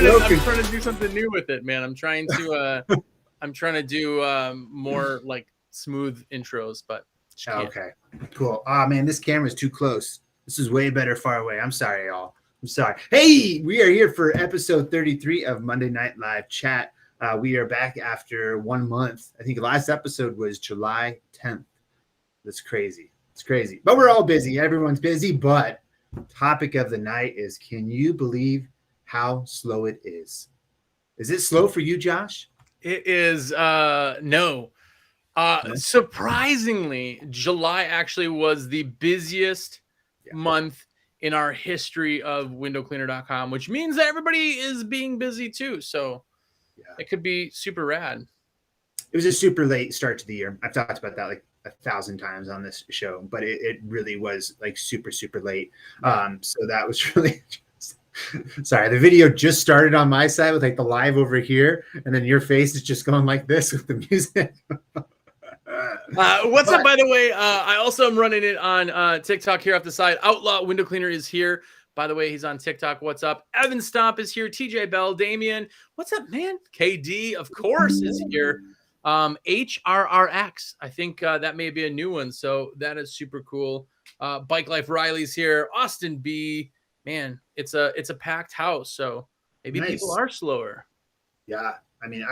trying to do something new with it, man. I'm trying to do more like smooth intros, but okay, cool. Man, this camera's too close. This is way better far away. I'm sorry, y'all. I'm sorry. Hey, we are here for episode 33 of Monday Night Live Chat. We are back after 1 month. I think the last episode was July 10th. That's crazy. It's crazy. But we're all busy. Everyone's busy. But topic of the night is, can you believe how slow it is? Is it slow for you, Josh? It is no. Surprisingly, July actually was the busiest month in our history of windowcleaner.com, which means that everybody is being busy too. So it could be super rad. It was a super late start to the year. I've talked about that like 1,000 times on this show, but it really was like super, super late. So that was really sorry. The video just started on my side with like the live over here, and then your face is just going like this with the music. What's up, by the way? I also am running it on TikTok here off the side. Outlaw Window Cleaner is here. By the way, he's on TikTok. What's up? Evan Stomp is here. TJ Bell, Damien. What's up, man? KD, of course, is here. HRRX. I think that may be a new one. So that is super cool. Bike Life Riley's here. Austin B. Man, it's a packed house. So maybe people are slower. Yeah. I mean,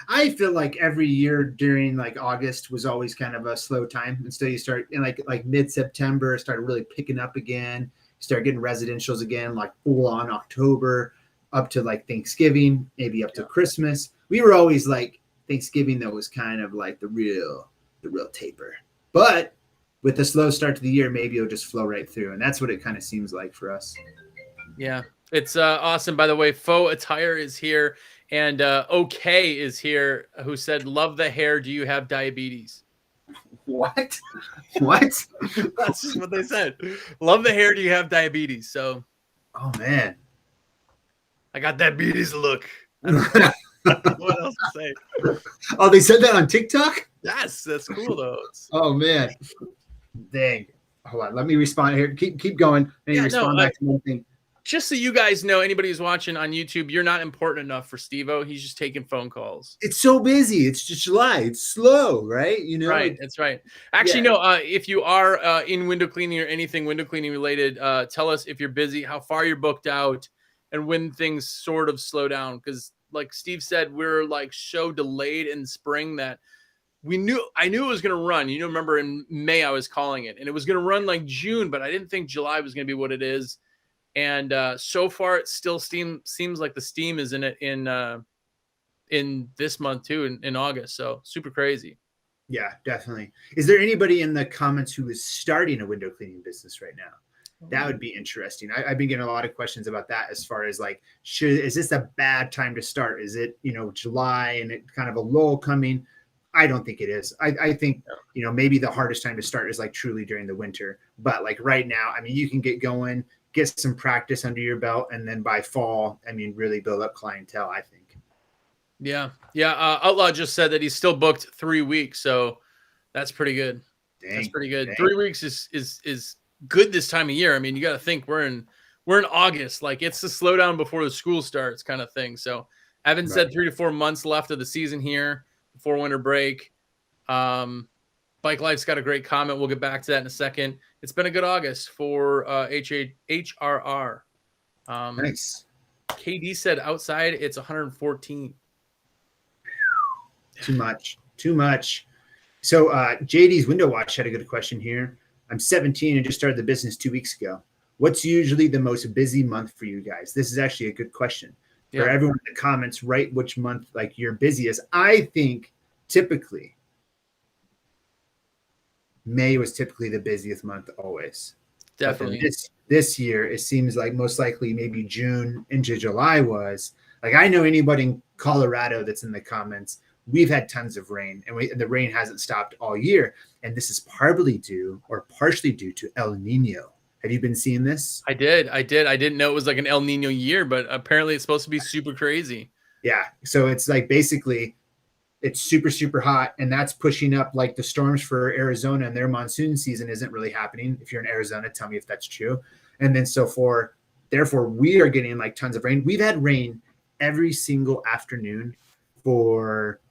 I feel like every year during like August was always kind of a slow time. Until you start in like mid-September, started really picking up again. Start getting residentials again, like full on October up to like Thanksgiving, maybe up to Christmas. We were always like Thanksgiving, though, was kind of like the real taper. But with the slow start to the year, maybe it'll just flow right through. And that's what it kind of seems like for us. Yeah, it's awesome. By the way, Faux Attire is here. And OK is here, who said, love the hair. Do you have diabetes? What? That's just what they said. Love the hair. Do you have diabetes? So, oh, man. I got diabetes look. I don't know what else to say. Oh, they said that on TikTok? Yes, that's cool, though. Oh, man. Dang. Hold on. Let me respond here. Keep going. Respond back to one thing. Just so you guys know, anybody who's watching on YouTube, you're not important enough for SteveO. He's just taking phone calls. It's so busy. It's just July. It's slow, right? You know, right? That's right. Actually, no. If you are in window cleaning or anything window cleaning related, tell us if you're busy, how far you're booked out, and when things sort of slow down. Because, like Steve said, we're like so delayed in spring that I knew it was going to run. You know, remember in May I was calling it, and it was going to run like June, but I didn't think July was going to be what it is. And so far, it still seems like the steam is in it in this month too, in August. So super crazy. Yeah, definitely. Is there anybody in the comments who is starting a window cleaning business right now? That would be interesting. I've been getting a lot of questions about that as far as like, is this a bad time to start? Is it, July and it kind of a lull coming? I don't think it is. I think, maybe the hardest time to start is like truly during the winter. But like right now, I mean, you can get going, get some practice under your belt, and then by fall, I mean, really build up clientele, I think. Yeah. Outlaw just said that he's still booked 3 weeks, so that's pretty good. That's pretty good. Dang. 3 weeks is good this time of year. I mean, you got to think we're in August. Like, it's the slowdown before the school starts kind of thing. So Evan said 3 to 4 months left of the season here before winter break. Bike Life's got a great comment. We'll get back to that in a second. It's been a good August for HRR. Nice. KD said outside it's 114. Too much. So JD's Window Watch had a good question here. I'm 17 and just started the business 2 weeks ago. What's usually the most busy month for you guys? This is actually a good question. For everyone in the comments, write which month like you're busiest. I think typically May was typically the busiest month always. Definitely. This year, it seems like most likely maybe June into July was. Like, I know anybody in Colorado that's in the comments, we've had tons of rain, and the rain hasn't stopped all year. And this is partially due to El Nino. Have you been seeing this? I did. I didn't know it was like an El Nino year, but apparently it's supposed to be super crazy. Yeah. So it's like basically it's super, super hot, and that's pushing up like the storms for Arizona, and their monsoon season isn't really happening. If you're in Arizona, tell me if that's true. And then therefore we are getting like tons of rain. We've had rain every single afternoon for,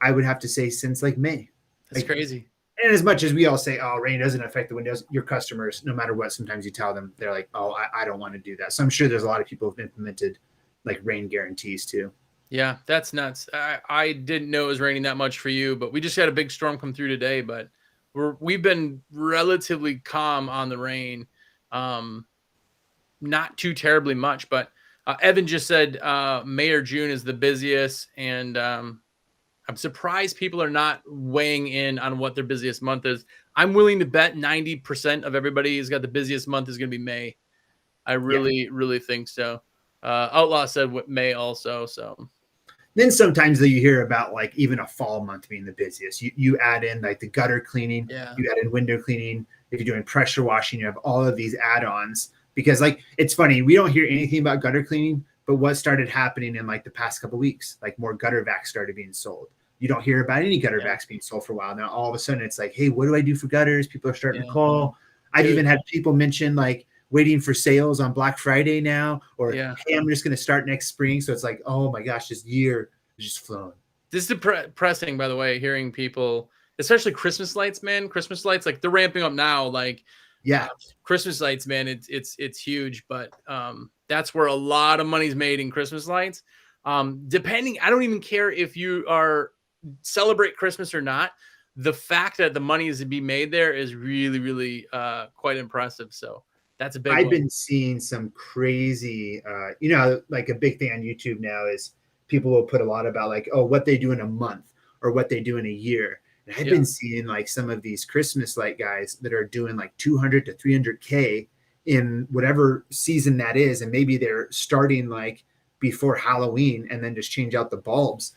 I would have to say, since like May. That's crazy. And as much as we all say, oh, rain doesn't affect the windows, your customers, no matter what, sometimes you tell them, they're like, oh, I don't want to do that. So I'm sure there's a lot of people who've implemented like rain guarantees too. Yeah, that's nuts. I didn't know it was raining that much for you, but we just had a big storm come through today. But we've been relatively calm on the rain, not too terribly much. But Evan just said May or June is the busiest, and I'm surprised people are not weighing in on what their busiest month is. I'm willing to bet 90% of everybody who's got the busiest month is going to be May. I really think so. Outlaw said May also. So then sometimes though you hear about like even a fall month being the busiest. You add in like the gutter cleaning, you add in window cleaning. If you're doing pressure washing, you have all of these add-ons, because like it's funny, we don't hear anything about gutter cleaning, but what started happening in like the past couple of weeks, like more gutter vacs started being sold. You don't hear about any gutter vacs being sold for a while. Now all of a sudden it's like, hey, what do I do for gutters? People are starting to call. I've even had people mention like waiting for sales on Black Friday now, or hey, I'm just going to start next spring. So it's like, oh my gosh, this year is just flown. This is depressing, by the way, hearing people, especially Christmas lights, man. Christmas lights, like they're ramping up now. Like, Christmas lights, man, it's huge. But that's where a lot of money's made in Christmas lights. Depending, I don't even care if you are celebrate Christmas or not. The fact that the money is to be made there is really quite impressive. So that's a big I've been seeing some crazy, like a big thing on YouTube now is people will put a lot about like, oh, what they do in a month or what they do in a year. And I've been seeing like some of these Christmas light guys that are doing like 200 to 300K in whatever season that is. And maybe they're starting like before Halloween and then just change out the bulbs.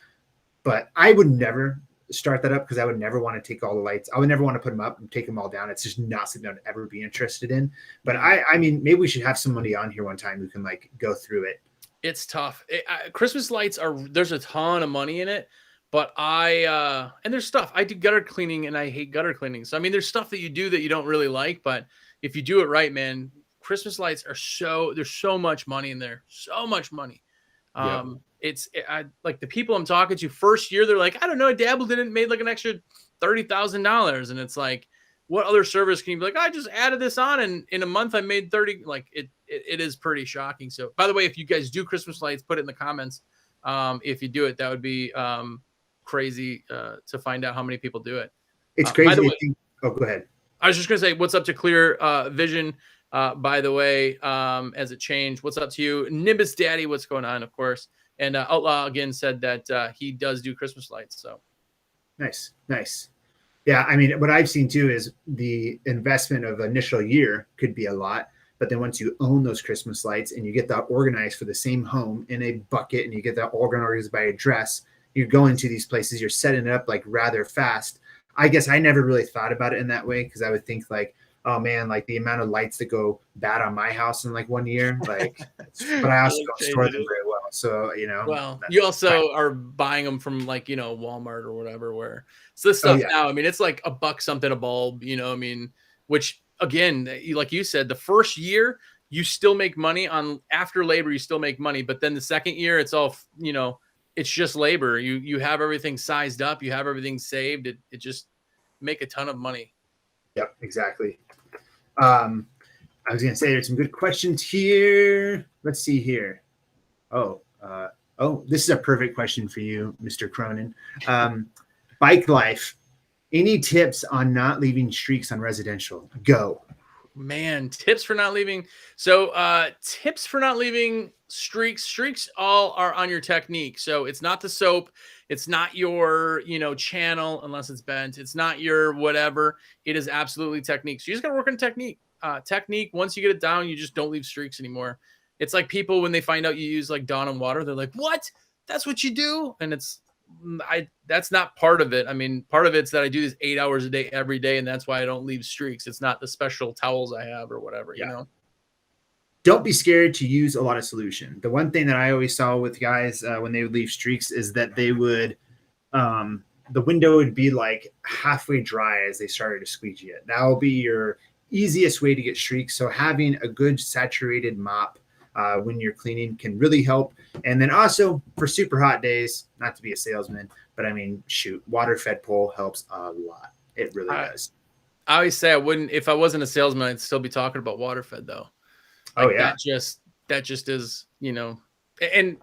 But I would never start that up because I would never want to take all the lights. I would never want to put them up and take them all down. It's just not something I'd ever be interested in. But I mean, maybe we should have somebody on here one time who can like go through it. It's tough. Christmas lights there's a ton of money in it, but and there's stuff. I do gutter cleaning and I hate gutter cleaning. So, I mean, there's stuff that you do that you don't really like, but if you do it right, man, Christmas lights there's so much money in there. So much money. Like the people I'm talking to first year, they're like, I don't know, I dabbled in it, made like an extra $30,000. And it's like, what other service can you be like, I just added this on and in a month I made 30. Like it is pretty shocking. So by the way, if you guys do Christmas lights, put it in the comments. If you do it, that would be crazy to find out how many people do it. It's crazy. By the way, go ahead. I was just going to say, what's up to Clear Vision, by the way, as it changed. What's up to you? Nimbus Daddy, what's going on, of course. And Outlaw again said that he does do Christmas lights. So nice. Yeah, I mean, what I've seen too is the investment of initial year could be a lot, but then once you own those Christmas lights and you get that organized for the same home in a bucket and you get that organized by address, you're going to these places, you're setting it up like rather fast. I guess I never really thought about it in that way because I would think like, oh man, like the amount of lights that go bad on my house in like 1 year, like, but I also don't store them very well. So, well, you also are buying them from like, Walmart or whatever, where it's this stuff now. I mean, it's like $1 something a bulb, I mean, which again, like you said, the first year you still make money on after labor, you still make money. But then the second year it's all, it's just labor. You have everything sized up, you have everything saved. It just make a ton of money. Yep, exactly. I was going to say there's some good questions here. Let's see here. This is a perfect question for you, Mr. Cronin. Bike life. Any tips on not leaving streaks on residential? Go. Man, tips for not leaving. So tips for not leaving streaks. Streaks all are on your technique. So it's not the soap. It's not your, channel unless it's bent. It's not your whatever. It is absolutely technique. So you just got to work on technique. Technique, once you get it down, you just don't leave streaks anymore. It's like people, when they find out you use like Dawn and water, they're like, what? That's what you do? And that's not part of it. I mean, part of it's that I do this 8 hours a day, every day. And that's why I don't leave streaks. It's not the special towels I have or whatever, Don't be scared to use a lot of solution. The one thing that I always saw with guys when they would leave streaks is that they would, the window would be like halfway dry as they started to squeegee it. That will be your easiest way to get streaks. So having a good saturated mop, when you're cleaning can really help. And then also for super hot days, not to be a salesman, but I mean, shoot, water fed pole helps a lot. It really does. I always say I wouldn't, if I wasn't a salesman, I'd still be talking about water fed though. Like that just is, you know, and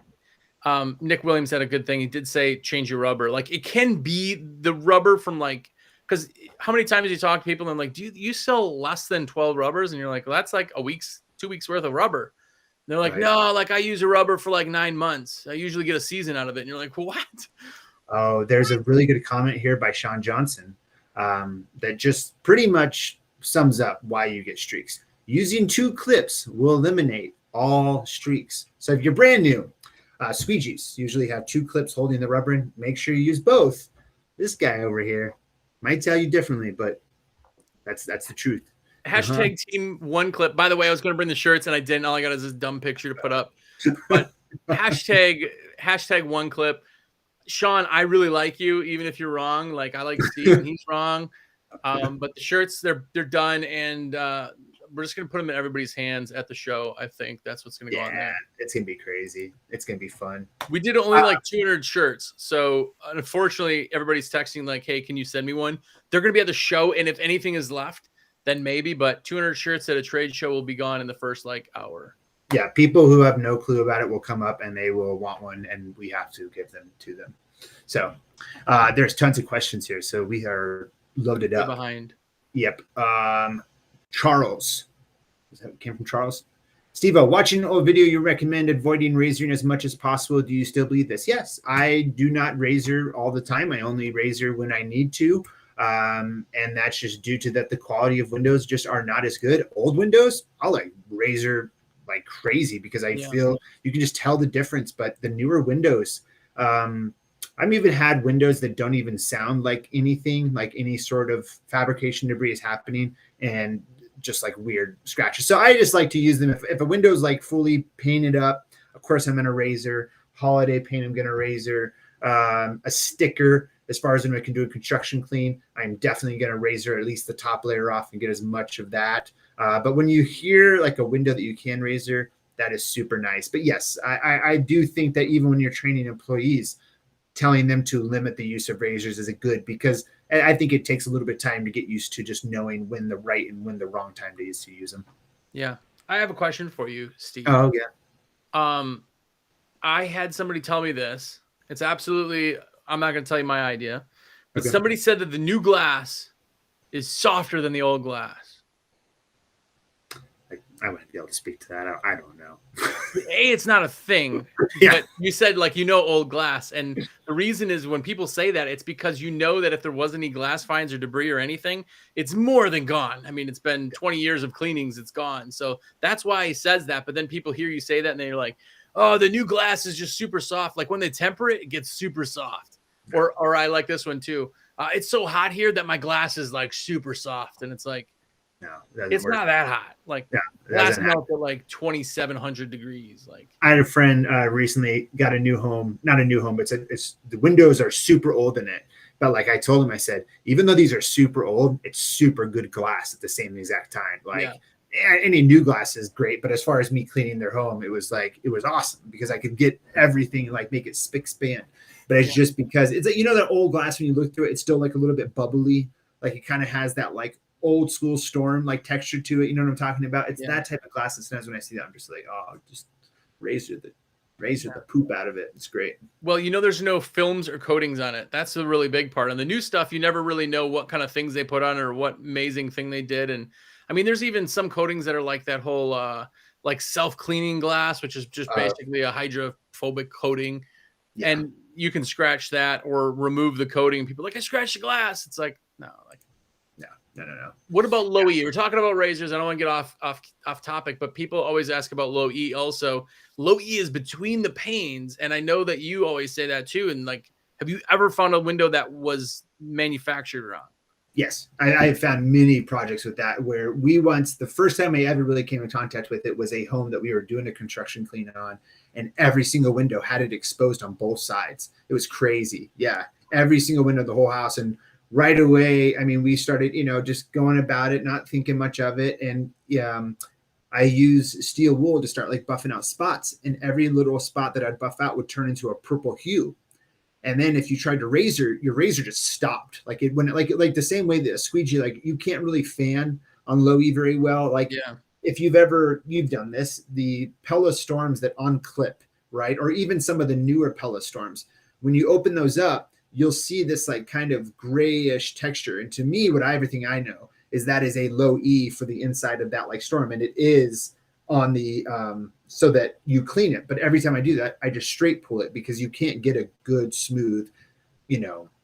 Nick Williams had a good thing. He did say change your rubber. Like it can be the rubber from like, because how many times you talk to people and like, do you sell less than 12 rubbers? And you're like, well, that's like 2 weeks worth of rubber. And they're like, no, like I use a rubber for like 9 months. I usually get a season out of it. And you're like, what? Oh, there's a really good comment here by Sean Johnson that just pretty much sums up why you get streaks. Using 2 clips will eliminate all streaks. So if you're brand new, squeegees usually have 2 clips holding the rubber in. Make sure you use both. This guy over here might tell you differently, but that's the truth. Hashtag team 1 clip. By the way, I was going to bring the shirts and I didn't. All I got is this dumb picture to put up. But hashtag 1 clip. Sean, I really like you, even if you're wrong. Like I like Steve and he's wrong. But the shirts, they're done, and we're just gonna put them in everybody's hands at the show. I think that's what's gonna go on there. It's gonna be crazy. It's gonna be fun. We did only like 200 shirts, so unfortunately, everybody's texting like, "Hey, can you send me one?" They're gonna be at the show, and if anything is left, then maybe. But 200 shirts at a trade show will be gone in the first like hour. Yeah, people who have no clue about it will come up and they will want one, and we have to give them to them. So there's tons of questions here, so we are loaded up. Behind. Yep. Charles. Came from Charles. SteveO, watching an old video, you recommend avoiding razoring as much as possible. Do you still believe this? Yes, I do not razor all the time. I only razor when I need to. And that's just due to that the quality of windows just are not as good. Old windows, I'll like razor like crazy because I feel you can just tell the difference. But the newer windows, I've even had windows that don't even sound like anything, like any sort of fabrication debris is happening, and just like weird scratches. So I just like to use them. If a window is like fully painted up, of course I'm going to razor. Holiday paint, I'm going to razor. A sticker, as far as when I can do a construction clean, I'm definitely going to razor at least the top layer off and get as much of that. But when you hear like a window that you can razor, that is super nice. But yes, I do think that even when you're training employees, telling them to limit the use of razors is a good, because I think it takes a little bit of time to get used to just knowing when the right and when the wrong time to use them. Yeah. I have a question for you, Steve. Oh, yeah. I had somebody tell me this. It's absolutely, I'm not going to tell you my idea, but somebody said that the new glass is softer than the old glass. I wouldn't be able to speak to that. I don't know. It's not a thing. But you said like, old glass. And the reason is when people say that, it's because you know that if there was any glass fines or debris or anything, it's more than gone. I mean, it's been 20 years of cleanings. It's gone. So that's why he says that. But then people hear you say that and they're like, oh, the new glass is just super soft. Like when they temper it, it gets super soft. Or I like this one too. It's so hot here that my glass is like super soft. And it's like, no, it's not that hot. Like glass melt at like 2,700 degrees. Like I had a friend recently got a new home, not a new home, but it's the windows are super old in it. But like I told him, I said, even though these are super old, it's super good glass at the same exact time. Like any new glass is great, but as far as me cleaning their home, it was awesome because I could get everything, like make it spick span. But it's just because it's like, that old glass, when you look through it, it's still like a little bit bubbly. Like it kind of has that like old school storm like texture to it. You know what I'm talking about? It's that type of glass. And sometimes when I see that, I'm just like, oh, just razor the poop out of it. It's great. Well, there's no films or coatings on it. That's the really big part. On the new stuff, you never really know what kind of things they put on or what amazing thing they did. And I mean, there's even some coatings that are like that whole like self-cleaning glass, which is just basically a hydrophobic coating. Yeah. And you can scratch that or remove the coating. People are like, I scratched the glass. It's like, no. What about low E? We're talking about razors. I don't want to get off topic, but people always ask about low E also. Low E is between the panes, and I know that you always say that too. And like, have you ever found a window that was manufactured wrong? Yes, I have found many projects with that where the first time I ever really came in contact with it was a home that we were doing a construction clean on, and every single window had it exposed on both sides. It was crazy. Yeah, every single window of the whole house. And right away, I mean, we started, just going about it, not thinking much of it. And I use steel wool to start like buffing out spots, and every little spot that I'd buff out would turn into a purple hue. And then if you tried to razor, your razor just stopped. Like it when like the same way that a squeegee, like you can't really fan on low E very well. Like if you've done this, the Pella storms that unclip, right? Or even some of the newer Pella storms, when you open those up, you'll see this like kind of grayish texture. And to me, everything I know is that is a low E for the inside of that like storm. And it is on the, so that you clean it. But every time I do that, I just straight pull it because you can't get a good, smooth,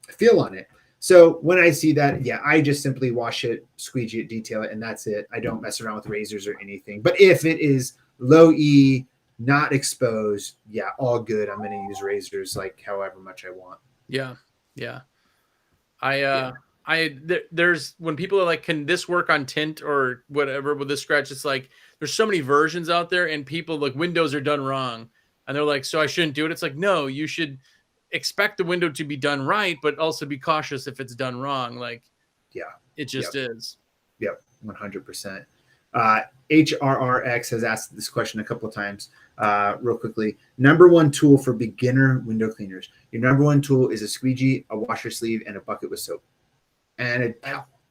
feel on it. So when I see that, I just simply wash it, squeegee it, detail it, and that's it. I don't mess around with razors or anything. But if it is low E, not exposed, all good. I'm going to use razors like however much I want. Yeah. There's when people are like, can this work on tint or whatever with this scratch? It's like, there's so many versions out there, and people like windows are done wrong. And they're like, so I shouldn't do it. It's like, no, you should expect the window to be done right, but also be cautious if it's done wrong. Like, it just is. Yep. 100%. HRRX has asked this question a couple of times. Real quickly, number one tool for beginner window cleaners. Your number one tool is a squeegee, a washer sleeve, and a bucket with soap. And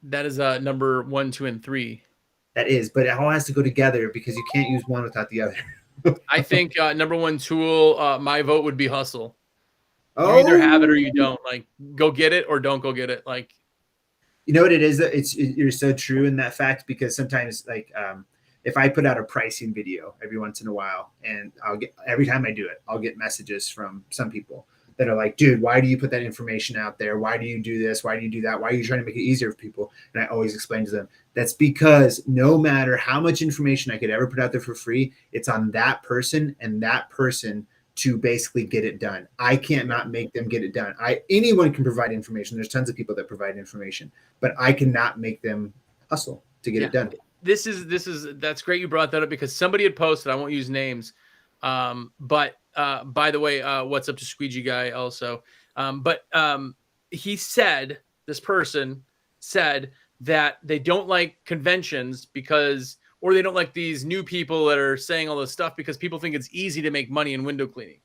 that is number 1, 2, and 3. That is, but it all has to go together because you can't use one without the other. I think number one tool, my vote would be hustle. You either have it or you don't. Like, go get it or don't go get it. Like, you know what it is? You're so true in that fact, because sometimes like if I put out a pricing video every once in a while, and every time I do it, I'll get messages from some people that are like, dude, why do you put that information out there? Why do you do this? Why do you do that? Why are you trying to make it easier for people? And I always explain to them, that's because no matter how much information I could ever put out there for free, it's on that person and that person to basically get it done. I can't not make them get it done. Anyone can provide information. There's tons of people that provide information, but I cannot make them hustle to get it done. That's great you brought that up, because somebody had posted, I won't use names, but by the way, what's up to Squeegee Guy also. He said, this person said that they don't like conventions or they don't like these new people that are saying all this stuff because people think it's easy to make money in window cleaning.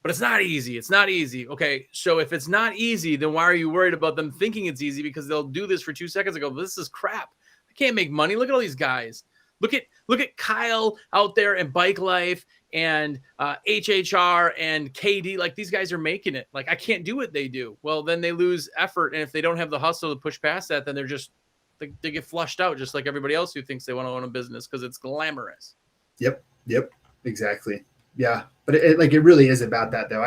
But it's not easy. It's not easy. Okay, so if it's not easy, then why are you worried about them thinking it's easy? Because they'll do this for 2 seconds and go, this is crap. I can't make money. Look at all these guys. Look at Kyle out there and Bike Life and HHR and KD. Like, these guys are making it. Like, I can't do what they do. Well, then they lose effort. And if they don't have the hustle to push past that, then they're just, they get flushed out just like everybody else who thinks they want to own a business because it's glamorous. Yep. Exactly. Yeah. But it really is about that though.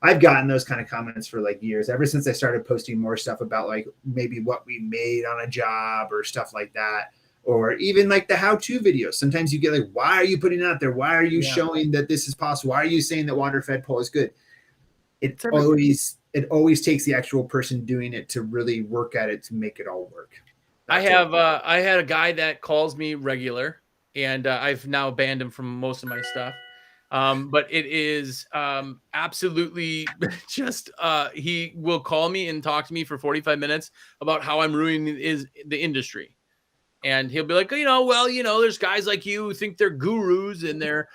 I've gotten those kind of comments for like years, ever since I started posting more stuff about like maybe what we made on a job or stuff like that. Or even like the how-to videos. Sometimes you get like, why are you putting it out there? Why are you showing that this is possible? Why are you saying that water-fed pole is good? It always takes the actual person doing it to really work at it to make it all work. I had a guy that calls me regular, and I've now banned him from most of my stuff. But it is absolutely just he will call me and talk to me for 45 minutes about how I'm ruining the industry. And he'll be like, there's guys like you who think they're gurus and they're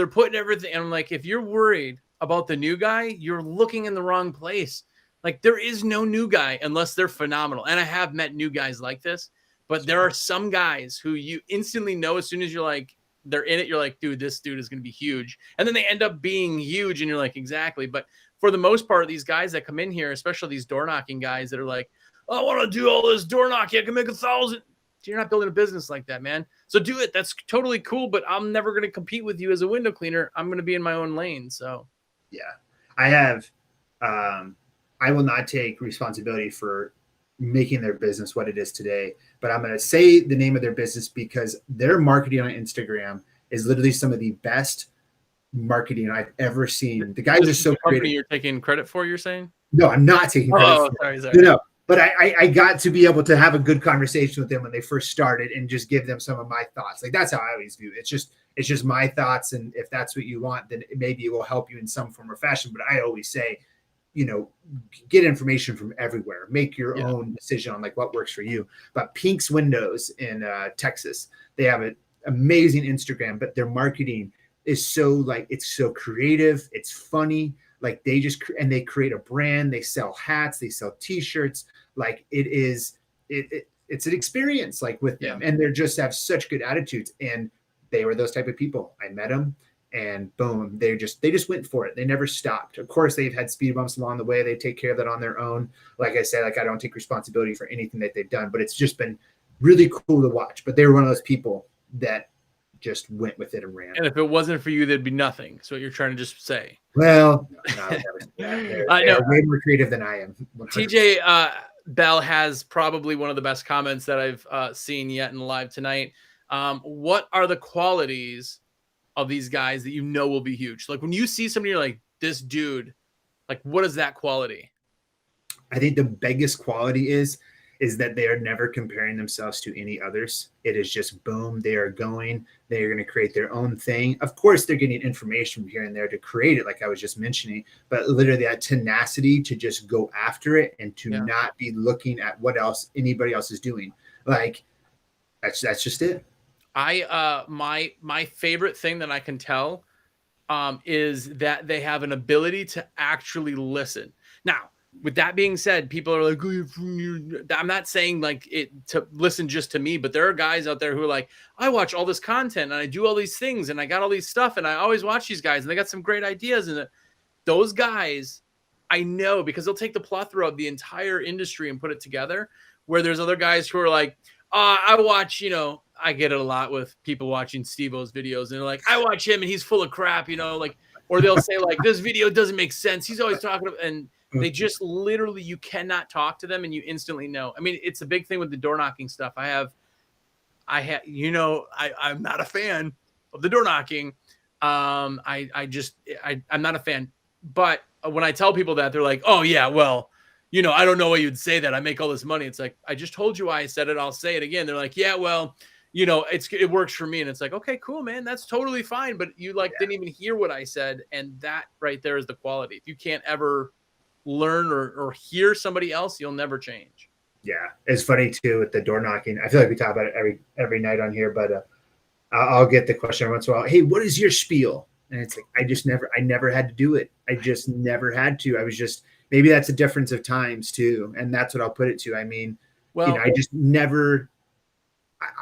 putting everything. And I'm like, if you're worried about the new guy, you're looking in the wrong place. Like, there is no new guy unless they're phenomenal. And I have met new guys like this, but there are some guys who you instantly know as soon as you're like, they're in it. You're like, dude, this dude is going to be huge. And then they end up being huge. And you're like, exactly. But for the most part, these guys that come in here, especially these door knocking guys that are like, I want to do all this door knocking. I can make 1,000. You're not building a business like that, man. So do it. That's totally cool. But I'm never going to compete with you as a window cleaner. I'm going to be in my own lane. So, yeah, I have, I will not take responsibility for making their business what it is today, but I'm going to say the name of their business because their marketing on Instagram is literally some of the best marketing I've ever seen. The guys are so creative. You're taking credit for, you're saying? No, I'm not taking credit. Oh, sorry. No. But I got to be able to have a good conversation with them when they first started and just give them some of my thoughts. Like, that's how I always view it. It's just my thoughts. And if that's what you want, then maybe it will help you in some form or fashion. But I always say, get information from everywhere, make your own decision on like what works for you. But Pink's Windows in Texas, they have amazing Instagram, but their marketing is so like, it's so creative, it's funny. Like they just, and they create a brand, they sell hats, they sell t-shirts. Like it's an experience like with them, and they're just have such good attitudes. And they were those type of people. I met them, and boom, they just went for it. They never stopped. Of course, they've had speed bumps along the way. They take care of that on their own. Like I said, like I don't take responsibility for anything that they've done, but it's just been really cool to watch. But they were one of those people that just went with it and ran. And if it wasn't for you, there'd be nothing. So what you're trying to just say. Well, no, they're way more creative than I am. 100%. TJ Bell has probably one of the best comments that I've seen yet in live tonight. What are the qualities of these guys that you know will be huge? Like when you see somebody, you're like, this dude, like what is that quality? I think the biggest quality is that they are never comparing themselves to any others. It is just boom, they are going, they are going to create their own thing. Of course, they're getting information from here and there to create it, like I was just mentioning, but literally that tenacity to just go after it and to not be looking at what else anybody else is doing. Like that's just it. My favorite thing that I can tell is that they have an ability to actually listen. Now, with that being said, people are like, I'm not saying like it to listen just to me, but there are guys out there who are like, I watch all this content and I do all these things and I got all these stuff and I always watch these guys and they got some great ideas. And those guys, I know because they'll take the plethora of the entire industry and put it together, where there's other guys who are like, I watch, I get it a lot with people watching SteveO's videos and they're like, I watch him and he's full of crap, like, or they'll say like, this video doesn't make sense. He's always talking about, and they just literally, you cannot talk to them and you instantly know. I mean, it's a big thing with the door knocking stuff. I'm not a fan of the door knocking. I'm not a fan, but when I tell people that, they're like, oh yeah, well, I don't know why you'd say that. I make all this money. It's like, I just told you why I said it. I'll say it again. They're like, yeah, well, it works for me. And it's like, okay, cool, man. That's totally fine. But you didn't even hear what I said. And that right there is the quality. If you can't ever learn or hear somebody else, you'll never change. Yeah. It's funny too with the door knocking. I feel like we talk about it every night on here, but I'll get the question every once in a while. Hey, what is your spiel? And it's like, I never had to do it. I just never had to. I was just, maybe that's a difference of times too. And that's what I'll put it to. I mean, I just never,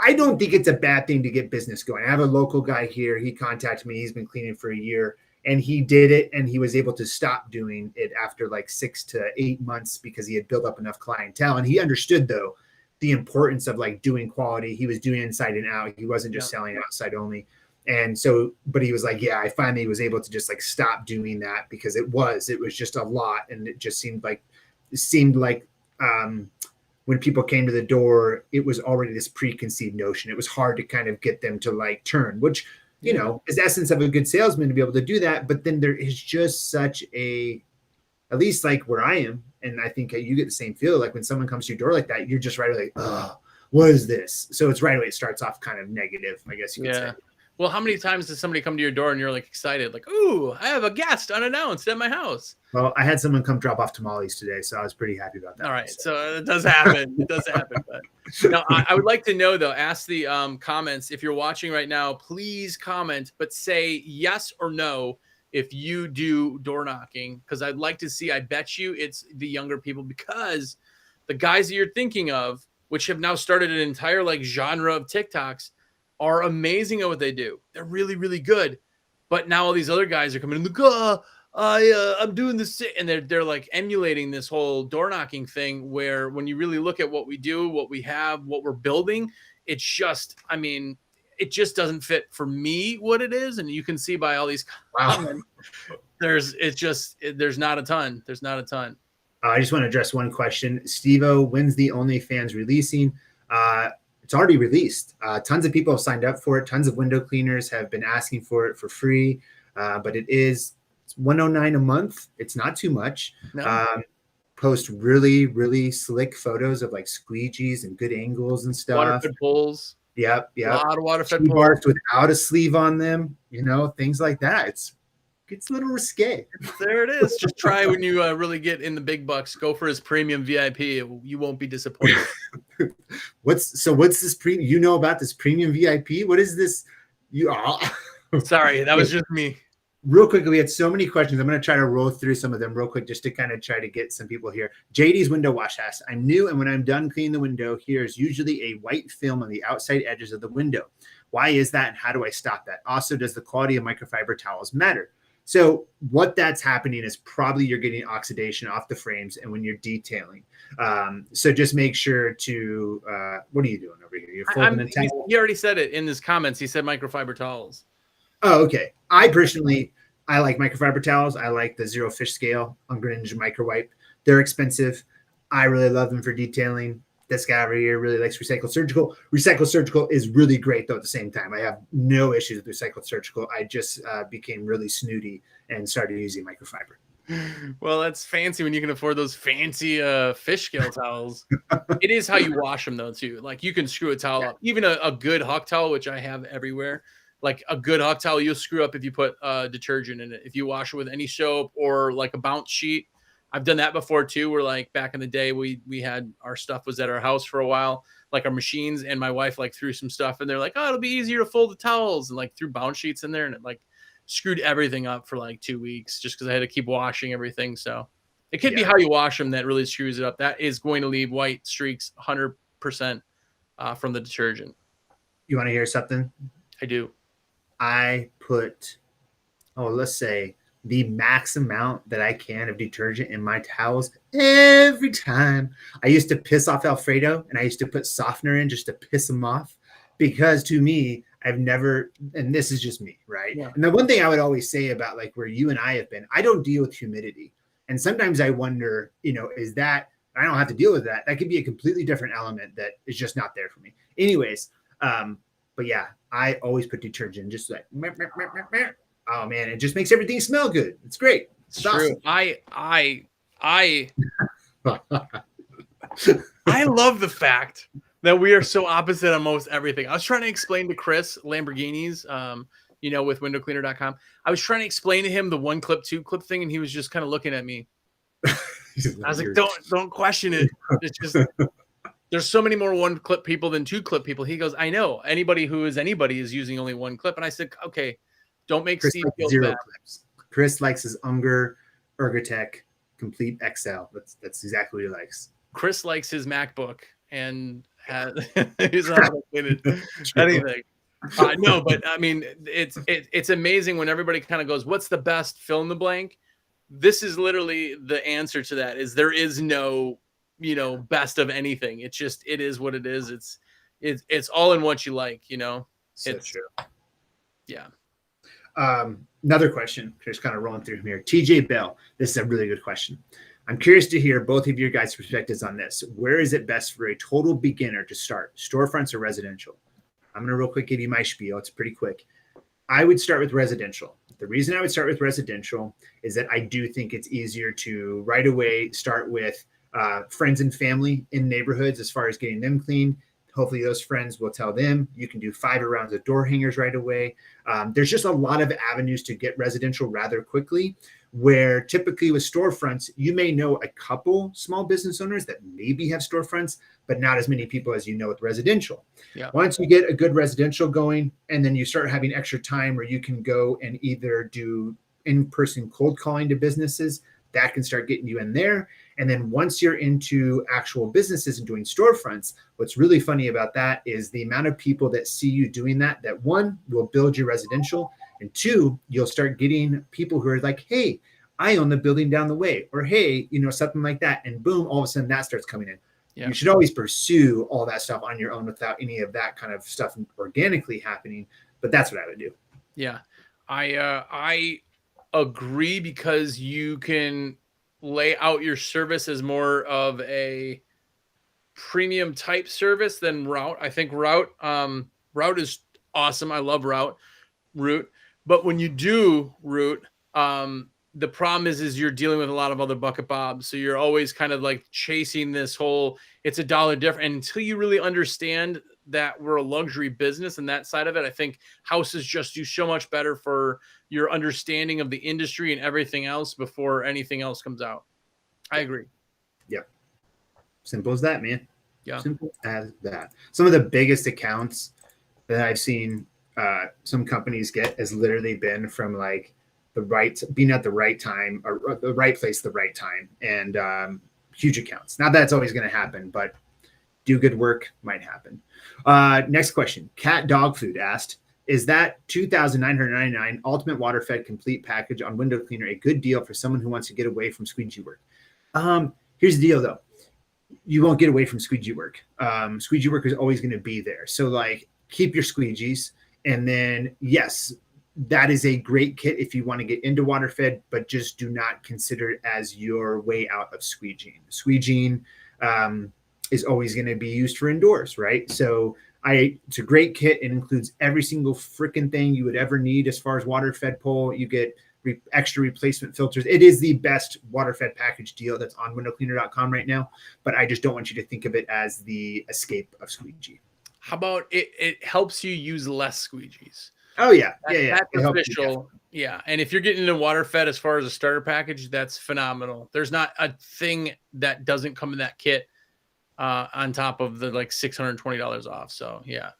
I don't think it's a bad thing to get business going. I have a local guy here. He contacted me. He's been cleaning for a year and he did it. And he was able to stop doing it after like 6 to 8 months because he had built up enough clientele. And he understood though, the importance of like doing quality. He was doing inside and out. He wasn't just selling outside only. And so, but he was like, yeah, I finally was able to just like stop doing that because it was just a lot. And it just seemed like when people came to the door, it was already this preconceived notion. It was hard to kind of get them to like turn, which, is the essence of a good salesman to be able to do that. But then there is just such at least like where I am. And I think you get the same feel. Like when someone comes to your door like that, you're just right away like, oh, what is this? So it's right away. It starts off kind of negative, I guess you could say. Well, how many times does somebody come to your door and you're like excited, like, ooh, I have a guest unannounced at my house? Well, I had someone come drop off tamales today, so I was pretty happy about that. All right, so it does happen. It does happen. But now, I would like to know, though, ask the comments. If you're watching right now, please comment, but say yes or no if you do door knocking, because I'd like to see, I bet you it's the younger people, because the guys that you're thinking of, which have now started an entire like genre of TikToks, are amazing at what they do. They're really, really good. But now all these other guys are coming in the I'm doing this, and they're like emulating this whole door knocking thing, where when you really look at what we do, what we have, what we're building, it's just, I mean, it just doesn't fit for me what it is. And you can see by all these comments, there's not a ton. There's not a ton. I just want to address one question. SteveO, when's the OnlyFans releasing? It's already released. Tons of people have signed up for it. Tons of window cleaners have been asking for it for free. But it's $109 a month. It's not too much. No. Post really, really slick photos of like squeegees and good angles and stuff. Waterfed bowls. Yep. A lot of waterfed bowls without a sleeve on them. Things like that. It's a little risque. There it is. Just try when you really get in the big bucks. Go for his premium VIP. You won't be disappointed. what's this you know about this premium VIP? What is this? Sorry, that was just me. Real quickly, we had so many questions. I'm going to try to roll through some of them real quick just to kind of try to get some people here. JD's window wash asks, I'm new, and when I'm done cleaning the window, here's usually a white film on the outside edges of the window. Why is that, and how do I stop that? Also, does the quality of microfiber towels matter? So what that's happening is probably you're getting oxidation off the frames and when you're detailing. So just make sure to, what are you doing over here? You're folding the towel? He already said it in his comments. He said microfiber towels. Oh, okay. I personally, I like microfiber towels. I like the Xero fish scale Unger Nin Micro wipe. They're expensive. I really love them for detailing. This guy over here really likes Recycled Surgical. Recycled Surgical is really great, though, at the same time. I have no issues with Recycled Surgical. I just became really snooty and started using microfiber. Well, that's fancy when you can afford those fancy fish scale towels. It is how you wash them, though, too. Like, you can screw a towel up. Even a good Huck towel, which I have everywhere, like a good Huck towel, you'll screw up if you put detergent in it. If you wash it with any soap or like a bounce sheet. I've done that before too, where like back in the day, we had our stuff was at our house for a while, like our machines, and my wife like threw some stuff in there, like, oh, it'll be easier to fold the towels, and like threw bounce sheets in there, and it like screwed everything up for like 2 weeks just because I had to keep washing everything. So it could be how you wash them that really screws it up. That is going to leave white streaks 100% from the detergent. You want to hear something? I do. I put, let's say, the max amount that I can of detergent in my towels every time. I used to piss off Alfredo, and I used to put softener in just to piss him off, because to me, I've never, and this is just me, right? Yeah. And the one thing I would always say about like where you and I have been, I don't deal with humidity. And sometimes I wonder, is that, I don't have to deal with that. That could be a completely different element that is just not there for me. Anyways, but yeah, I always put detergent just like, oh man, it just makes everything smell good. It's great. It's true. Awesome. I love the fact that we are so opposite on most everything. I was trying to explain to Chris Lamborghinis, with windowcleaner.com. I was trying to explain to him the 1 clip, 2 clip thing, and he was just kind of looking at me. I was like, don't question it. It's just there's so many more 1 clip people than 2 clip people. He goes, I know. Anybody who is anybody is using only 1 clip. And I said, okay, don't make Steve feel bad. Clips. Chris likes his Unger Ergotech Complete XL. That's exactly what he likes. Chris likes his MacBook and he's not anything. No, but I mean, it's amazing when everybody kind of goes, what's the best fill in the blank? This is literally the answer to that. Is there is no, best of anything. It's just, it is what it is. It's all in what you like, So it's true. Yeah. Another question, just kind of rolling through here. TJ Bell, this is a really good question. I'm curious to hear both of your guys' perspectives on this. Where is it best for a total beginner to start, storefronts or residential? I'm going to real quick give you my spiel. It's pretty quick. I would start with residential. The reason I would start with residential is that I do think it's easier to right away start with friends and family in neighborhoods as far as getting them clean. Hopefully those friends will tell them you can do 5 rounds of door hangers right away. There's just a lot of avenues to get residential rather quickly, where typically with storefronts, you may know a couple small business owners that maybe have storefronts, but not as many people as you know with residential. Yeah. Once you get a good residential going, and then you start having extra time where you can go and either do in-person cold calling to businesses, that can start getting you in there. And then once you're into actual businesses and doing storefronts, what's really funny about that is the amount of people that see you doing that, that 1, will build your residential, and 2, you'll start getting people who are like, hey, I own the building down the way, or hey, something like that. And boom, all of a sudden that starts coming in. Yeah. You should always pursue all that stuff on your own without any of that kind of stuff organically happening. But that's what I would do. Yeah, I agree, because you can lay out your service as more of a premium type service than Route. I think Route is awesome. I love Route. But when you do Route, the problem is you're dealing with a lot of other bucket bobs. So you're always kind of like chasing this whole, it's $1 different. And until you really understand that we're a luxury business and that side of it, I think houses just do so much better for your understanding of the industry and everything else before anything else comes out. I agree. Yep. Simple as that, man. Yeah. Simple as that. Some of the biggest accounts that I've seen some companies get has literally been from like being at the right time or the right place, the right time, and huge accounts. Not that it's always going to happen, but do good work might happen. Next question. Cat Dog Food asked, is that $2,999 Ultimate Water Fed Complete Package on Window Cleaner a good deal for someone who wants to get away from squeegee work? Here's the deal, though. You won't get away from squeegee work. Squeegee work is always going to be there. So, like, keep your squeegees. And then, yes, that is a great kit if you want to get into water fed, but just do not consider it as your way out of squeegeeing. Squeegeeing is always going to be used for indoors, right? So it's a great kit. It includes every single freaking thing you would ever need as far as water fed pole. You get extra replacement filters. It is the best water fed package deal that's on windowcleaner.com right now, but I just don't want you to think of it as the escape of squeegee. How about it helps you use less squeegees? Oh yeah. That's official. Yeah. And if you're getting into water fed as far as a starter package, that's phenomenal. There's not a thing that doesn't come in that kit on top of the like $620 off. So yeah.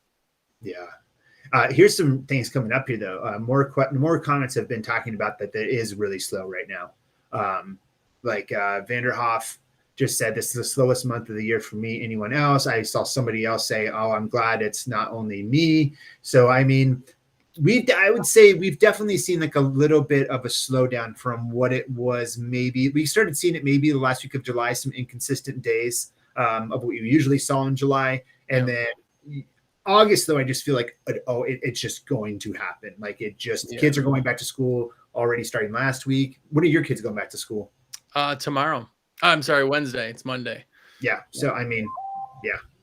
Here's some things coming up here though. More comments have been talking about that is really slow right now. Vanderhoff just said this is the slowest month of the year for me. Anyone else? I saw somebody else say, "Oh, I'm glad it's not only me." So I mean, I would say we've definitely seen like a little bit of a slowdown from what it was. Maybe we started seeing it maybe the last week of July, some inconsistent days of what we usually saw in July, and then August, though, I just feel like, it's just going to happen. Like kids are going back to school already starting last week. When are your kids going back to school? Tomorrow. I'm sorry, Wednesday. It's Monday. Yeah. So, I mean,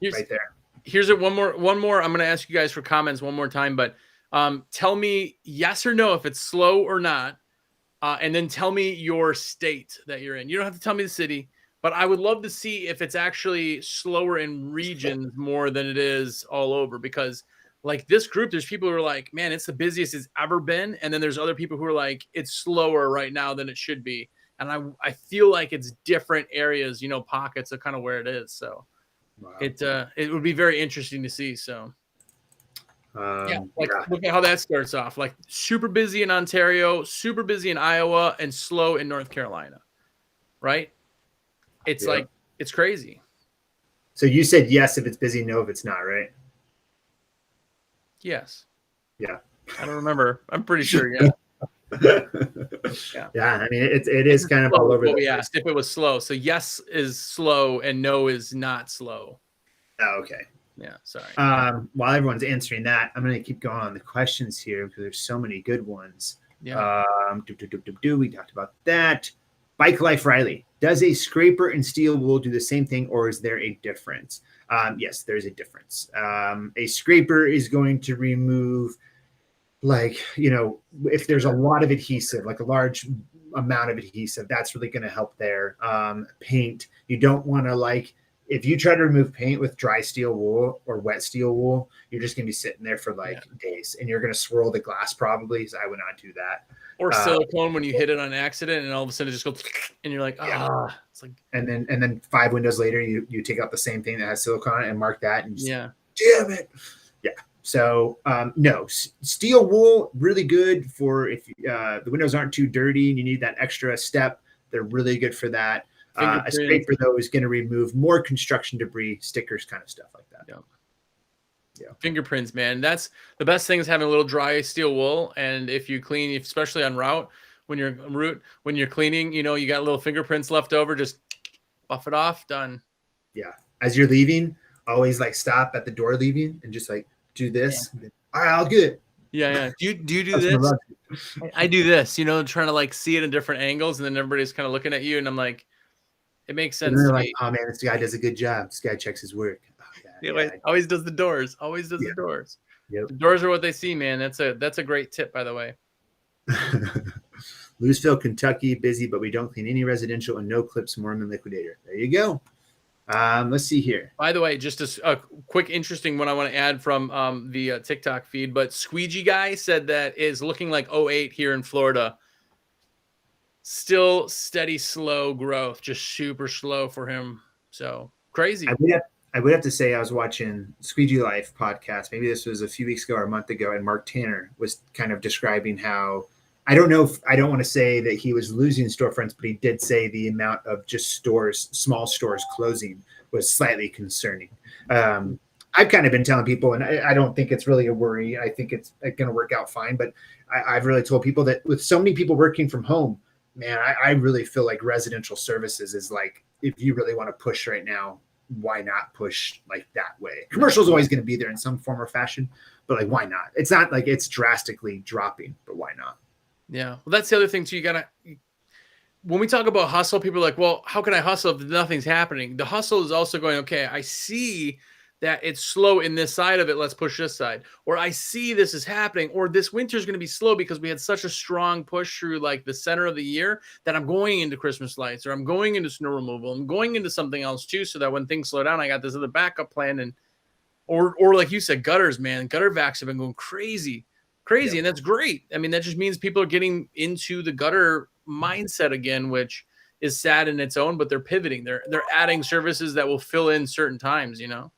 right there. Here's it. One more. I'm going to ask you guys for comments one more time, but tell me yes or no if it's slow or not. And then tell me your state that you're in. You don't have to tell me the city, but I would love to see if it's actually slower in regions more than it is all over, because like this group, there's people who are like, man, it's the busiest it's ever been. And then there's other people who are like, it's slower right now than it should be. And I feel like it's different areas, pockets of kind of where it is. So it would be very interesting to see. So look at how that starts off. Like super busy in Ontario, super busy in Iowa, and slow in North Carolina. Right? It's like, it's crazy. So you said yes if it's busy, no if it's not, right? Yes. Yeah. I don't remember. I'm pretty sure. Yeah. I mean, it is kind of all over. We asked if it was slow. So yes is slow and no is not slow. Oh, okay. Yeah. Sorry. While everyone's answering that, I'm going to keep going on the questions here because there's so many good ones. Yeah. We talked about that. Bike Life Riley, does a scraper and steel wool do the same thing, or is there a difference? Yes, there's a difference. A scraper is going to remove, if there's a lot of adhesive, like a large amount of adhesive, that's really going to help there. Paint, you don't want to if you try to remove paint with dry steel wool or wet steel wool, you're just going to be sitting there for days, and you're going to swirl the glass probably. So I would not do that. Or silicone when you hit it on accident, and all of a sudden it just goes, and you're like, it's like. And then 5 windows later, you take out the same thing that has silicone on it and mark that, and damn it, So no, steel wool really good for if the windows aren't too dirty and you need that extra step. They're really good for that. A scraper though is going to remove more construction debris, stickers, kind of stuff like that. Yeah. Fingerprints, man. That's the best thing is having a little dry steel wool. And if you clean, especially on route, when you're cleaning, you got little fingerprints left over, just buff it off, done. Yeah. As you're leaving, always stop at the door leaving and just do this. Yeah. All right, I'll get it. Yeah. Do you do this? I do this, trying to see it in different angles, and then everybody's kind of looking at you, and I'm like, it makes sense. And they're like, oh man, this guy does a good job. This guy checks his work. Always does the doors. Always does the doors. Yep. The doors are what they see, man. That's a great tip, by the way. Louisville, Kentucky, busy, but we don't clean any residential and no clips Mormon liquidator. There you go. Let's see here. By the way, just a quick interesting one I want to add from the TikTok feed, but Squeegee Guy said that is looking like 08 here in Florida. Still steady, slow growth, just super slow for him. So crazy. I would have to say I was watching Squeegee Life podcast. Maybe this was a few weeks ago or a month ago, and Mark Tanner was kind of describing how I don't know if I don't want to say that he was losing storefronts, but he did say the amount of just stores, small stores closing was slightly concerning. I've kind of been telling people, and I don't think it's really a worry. I think it's going to work out fine. But I've really told people that with so many people working from home, man, I really feel like residential services is like, if you really want to push right now, why not push like that way? Commercial is always going to be there in some form or fashion, but like, why not? It's not like it's drastically dropping, but why not? Yeah. Well, that's the other thing too. When we talk about hustle, people are like, well, how can I hustle if nothing's happening? The hustle is also going, okay, I see that it's slow in this side of it. Let's push this side. Or I see this is happening, or this winter is going to be slow because we had such a strong push through like the center of the year that I'm going into Christmas lights, or I'm going into snow removal. I'm going into something else too, so that when things slow down, I got this other backup plan. And, or like you said, gutters, man, gutter vacs have been going crazy. Yep. And that's great. I mean, that just means people are getting into the gutter mindset again, which is sad in its own, but they're pivoting. They're adding services that will fill in certain times, you know?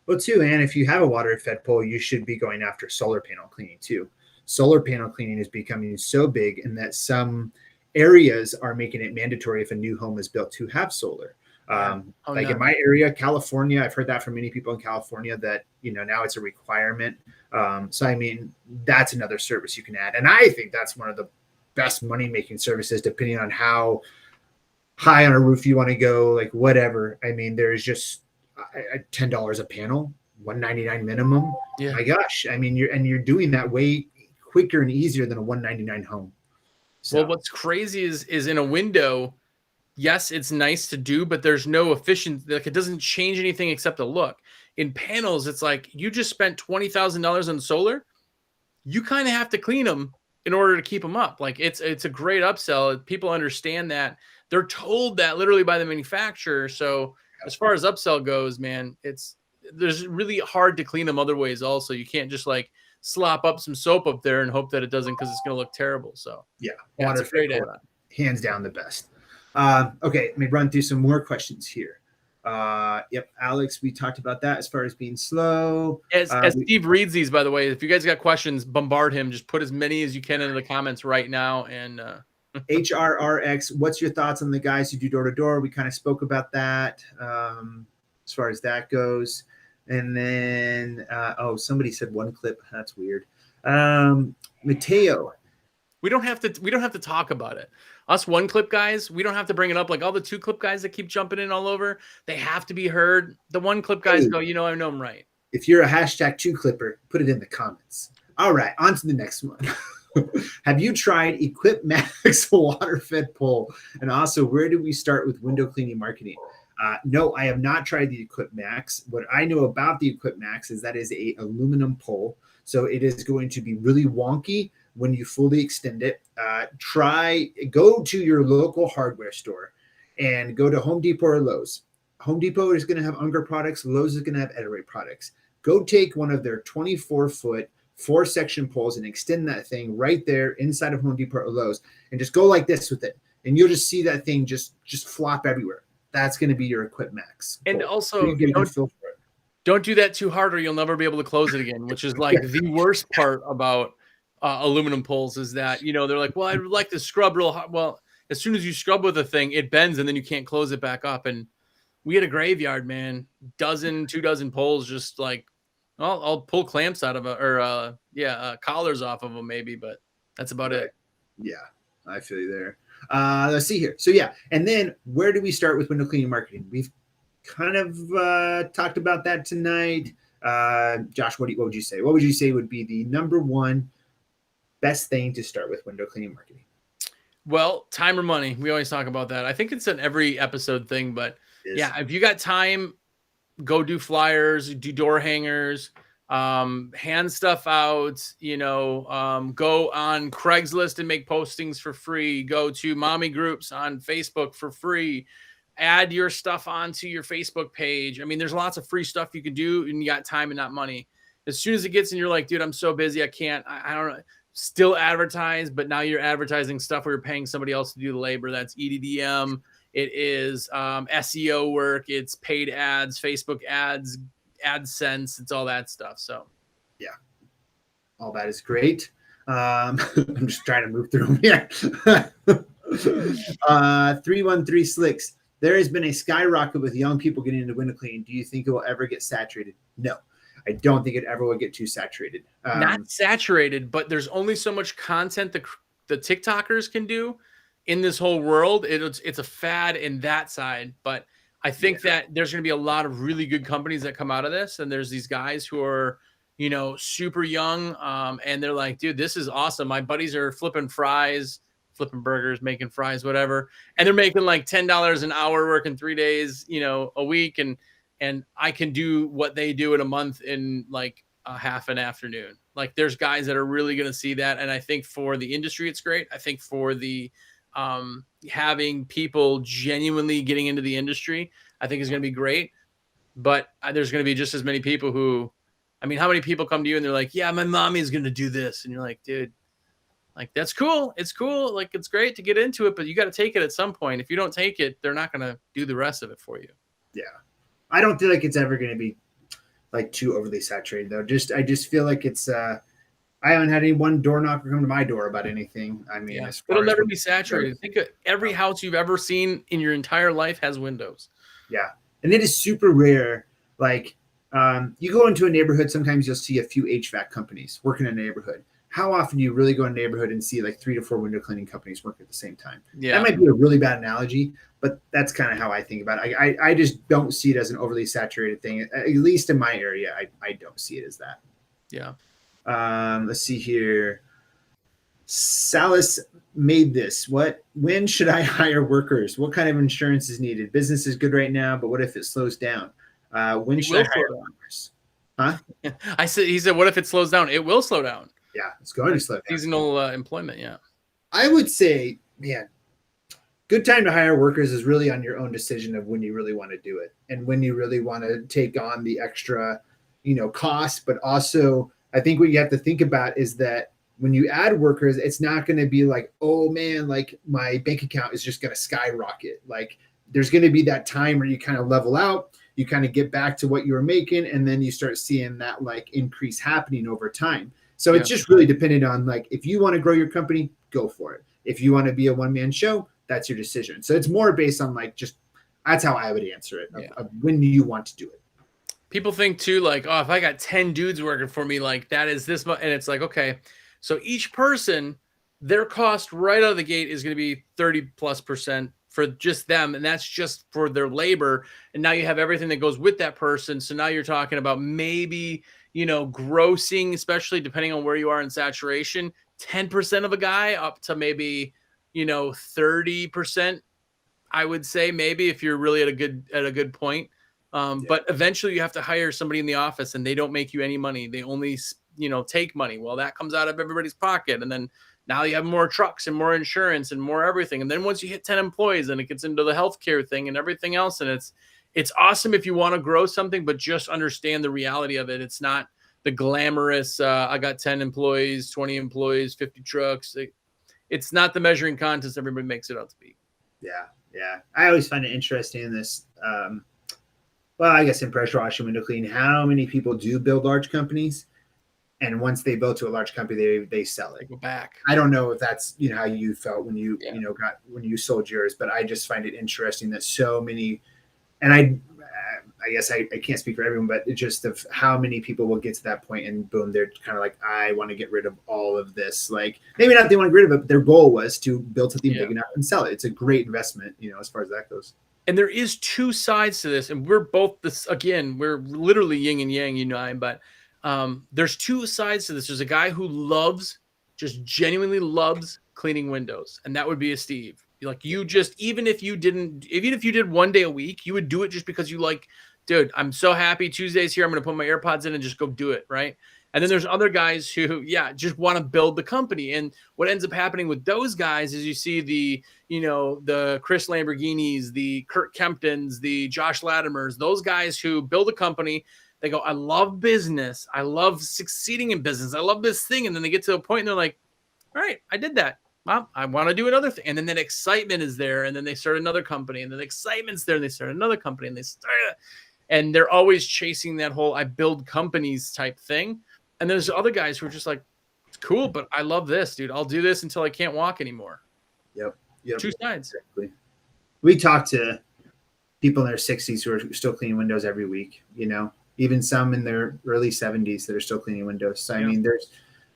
Well, too, and if you have a water fed pole, you should be going after solar panel cleaning too. Solar panel cleaning is becoming so big, and that some areas are making it mandatory if a new home is built to have solar. In my area, California, I've heard that from many people in California that, you know, now it's a requirement. So, I mean, that's another service you can add. And I think that's one of the best money-making services, depending on how high on a roof you want to go, like whatever. I mean, there's just $10 a panel, $199 minimum. Yeah. My gosh. I mean, you're doing that way quicker and easier than a $199 home. So. Well, what's crazy is in a window, yes, it's nice to do, but there's no efficiency. Like, it doesn't change anything except the look. In panels, it's like you just spent $20,000 on solar. You kind of have to clean them in order to keep them up. Like, it's a great upsell. People understand that. They're told that literally by the manufacturer. So as far as upsell goes, man, there's really hard to clean them other ways. Also, you can't just like slop up some soap up there and hope that it doesn't, because it's going to look terrible. So yeah, water great hands down the best. Okay, let me run through some more questions here. Yep, Alex, we talked about that as far as being slow. As Steve reads these, by the way, if you guys got questions, bombard him. Just put as many as you can into the comments right now. And HRRX, what's your thoughts on the guys who do door-to-door? We kind of spoke about that as far as that goes. And then, somebody said one clip. That's weird. Mateo. We don't have to talk about it. Us one clip guys, we don't have to bring it up. Like all the two clip guys that keep jumping in all over, they have to be heard. The one clip guys go, you know, I know I'm right. If you're a hashtag two clipper, put it in the comments. All right, on to the next one. Have you tried Equip Max water fed pole? And also, where do we start with window cleaning marketing? No, I have not tried the Equip Max. What I know about the Equip Max is that is a aluminum pole. So it is going to be really wonky when you fully extend it. Go to your local hardware store and go to Home Depot or Lowe's. Home Depot is going to have Unger products. Lowe's is going to have Ettore products. Go take one of their 24-foot 4-section poles and extend that thing right there inside of Home Depot or Lowe's, and just go like this with it, and you'll just see that thing just flop everywhere. That's going to be your Equip Max pole. And also, don't do that too hard, or you'll never be able to close it again, which is like the worst part about aluminum poles, is that, you know, they're like, well, I'd like to scrub real hard. Well, as soon as you scrub with a thing, it bends, and then you can't close it back up. And we had a graveyard, man, 2 dozen poles, just like, I'll pull clamps out of it, or collars off of them maybe, but that's about it. Yeah, I feel you there. Let's see here. So yeah, and then where do we start with window cleaning marketing? We've kind of talked about that tonight. Josh, what would you say? What would you say would be the number one best thing to start with window cleaning marketing? Well, time or money. We always talk about that. I think it's an every episode thing, but yeah, if you got time, go do flyers, do door hangers, hand stuff out, you know, go on Craigslist and make postings for free, go to mommy groups on Facebook for free, add your stuff onto your Facebook page. I mean, there's lots of free stuff you can do, and you got time and not money. As soon as it gets in, you're like, dude, I'm so busy. I can't, I don't know. Still advertise, but now you're advertising stuff where you're paying somebody else to do the labor. That's EDDM. It is SEO work. It's paid ads, Facebook ads, AdSense. It's all that stuff. So, yeah, all that is great. I'm just trying to move through them here. 313 Slicks. There has been a skyrocket with young people getting into window cleaning. Do you think it will ever get saturated? No, I don't think it ever will get too saturated. Not saturated, but there's only so much content the TikTokers can do in this whole world. It's a fad in that side, but I think that there's going to be a lot of really good companies that come out of this. And there's these guys who are, super young. And they're like, dude, this is awesome. My buddies are flipping burgers, making fries, whatever. And they're making like $10 an hour, working 3 days, a week. And I can do what they do in a month in like a half an afternoon. Like there's guys that are really going to see that. And I think for the industry, it's great. I think for the, having people genuinely getting into the industry, I think is going to be great. But there's going to be just as many people who, how many people come to you and they're like, yeah, my mommy is going to do this. And you're like, dude, like, that's cool. It's cool. Like, it's great to get into it, but you got to take it at some point. If you don't take it, they're not going to do the rest of it for you. Yeah. I don't feel like it's ever going to be like too overly saturated though. I just feel like it's, I haven't had any one door knocker come to my door about anything. It'll never be saturated. Think of every house you've ever seen in your entire life has windows. Yeah. And it is super rare. Like, you go into a neighborhood, sometimes you'll see a few HVAC companies working in a neighborhood. How often do you really go in a neighborhood and see like 3 to 4 window cleaning companies working at the same time? Yeah. That might be a really bad analogy, but that's kind of how I think about it. I just don't see it as an overly saturated thing. At least in my area, I don't see it as that. Yeah. Let's see here. Salas made this. When should I hire workers? What kind of insurance is needed? Business is good right now, but what if it slows down? When should I hire workers? Huh? He said, what if it slows down? It will slow down. Yeah, it's going to slow down. Seasonal employment, yeah. I would say, man, good time to hire workers is really on your own decision of when you really want to do it and when you really want to take on the extra, cost. But also, I think what you have to think about is that when you add workers, it's not going to be like, oh man, like my bank account is just going to skyrocket. Like there's going to be that time where you kind of level out, you kind of get back to what you were making, and then you start seeing that like increase happening over time. So it's just really dependent on like, if you want to grow your company, go for it. If you want to be a one-man show, that's your decision. So it's more based on like, that's how I would answer it. Of when do you want to do it? People think too, like, oh, if I got 10 dudes working for me, like that is this much. And it's like, okay, so each person, their cost right out of the gate is going to be 30+% for just them. And that's just for their labor. And now you have everything that goes with that person. So now you're talking about maybe, grossing, especially depending on where you are in saturation, 10% of a guy up to maybe, 30%, I would say, maybe, if you're really at a good point. But eventually you have to hire somebody in the office and they don't make you any money. They only, take money. Well, that comes out of everybody's pocket. And then now you have more trucks and more insurance and more everything. And then once you hit 10 employees, then it gets into the healthcare thing and everything else. And it's awesome if you want to grow something, but just understand the reality of it. It's not the glamorous, I got 10 employees, 20 employees, 50 trucks. It's not the measuring contest everybody makes it out to be. Yeah. Yeah. I always find it interesting in this, well, I guess in pressure washing, window cleaning, how many people do build large companies? And once they build to a large company, they sell it. They go back. I don't know if that's how you felt when you when you sold yours, but I just find it interesting that so many, and I guess I can't speak for everyone, but it's just of how many people will get to that point and boom, they're kind of like, I want to get rid of all of this. Like maybe not they want to get rid of it, but their goal was to build something big enough and sell it. It's a great investment, as far as that goes. And there is two sides to this, and we're both this again. We're literally yin and yang, but there's two sides to this. There's a guy who just genuinely loves cleaning windows, and that would be a Steve. Like even if you did 1 day a week, you would do it just because you like, dude, I'm so happy Tuesday's here. I'm going to put my AirPods in and just go do it. Right. And then there's other guys who, just want to build the company. And what ends up happening with those guys is you see the Chris Lamborghinis, the Kurt Kemptons, the Josh Latimers, those guys who build a company. They go, I love business. I love succeeding in business. I love this thing. And then they get to a point and they're like, all right, I did that. Well, I want to do another thing. And then that excitement is there. And then they start another company. And then the excitement's there. And they start another company. And and they're always chasing that whole I build companies type thing. And there's other guys who are just like, it's cool, but I love this, dude. I'll do this until I can't walk anymore. Yep. Two sides. Exactly. We talk to people in their 60s who are still cleaning windows every week, you know, even some in their early 70s that are still cleaning windows. So, I mean,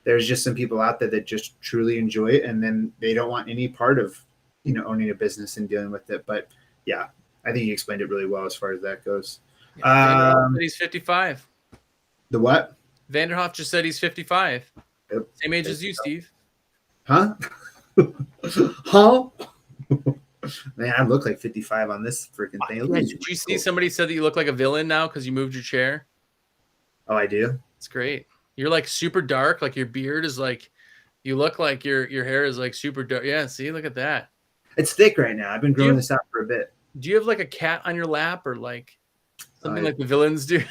there's just some people out there that just truly enjoy it, and then they don't want any part of, you know, owning a business and dealing with it. But yeah, I think you explained it really well as far as that goes. He's 55. The what? Vanderhoff just said he's 55. Yep. Same age as you, Steve. Huh? Huh? Man, I look like 55 on this freaking thing. Did you see somebody said that you look like a villain now because you moved your chair? Oh, I do? It's great. You're like super dark. Like your beard is like, you look like your hair is like super dark. Yeah, see, look at that. It's thick right now. I've been growing this out for a bit. Do you have like a cat on your lap or like something like the villains do?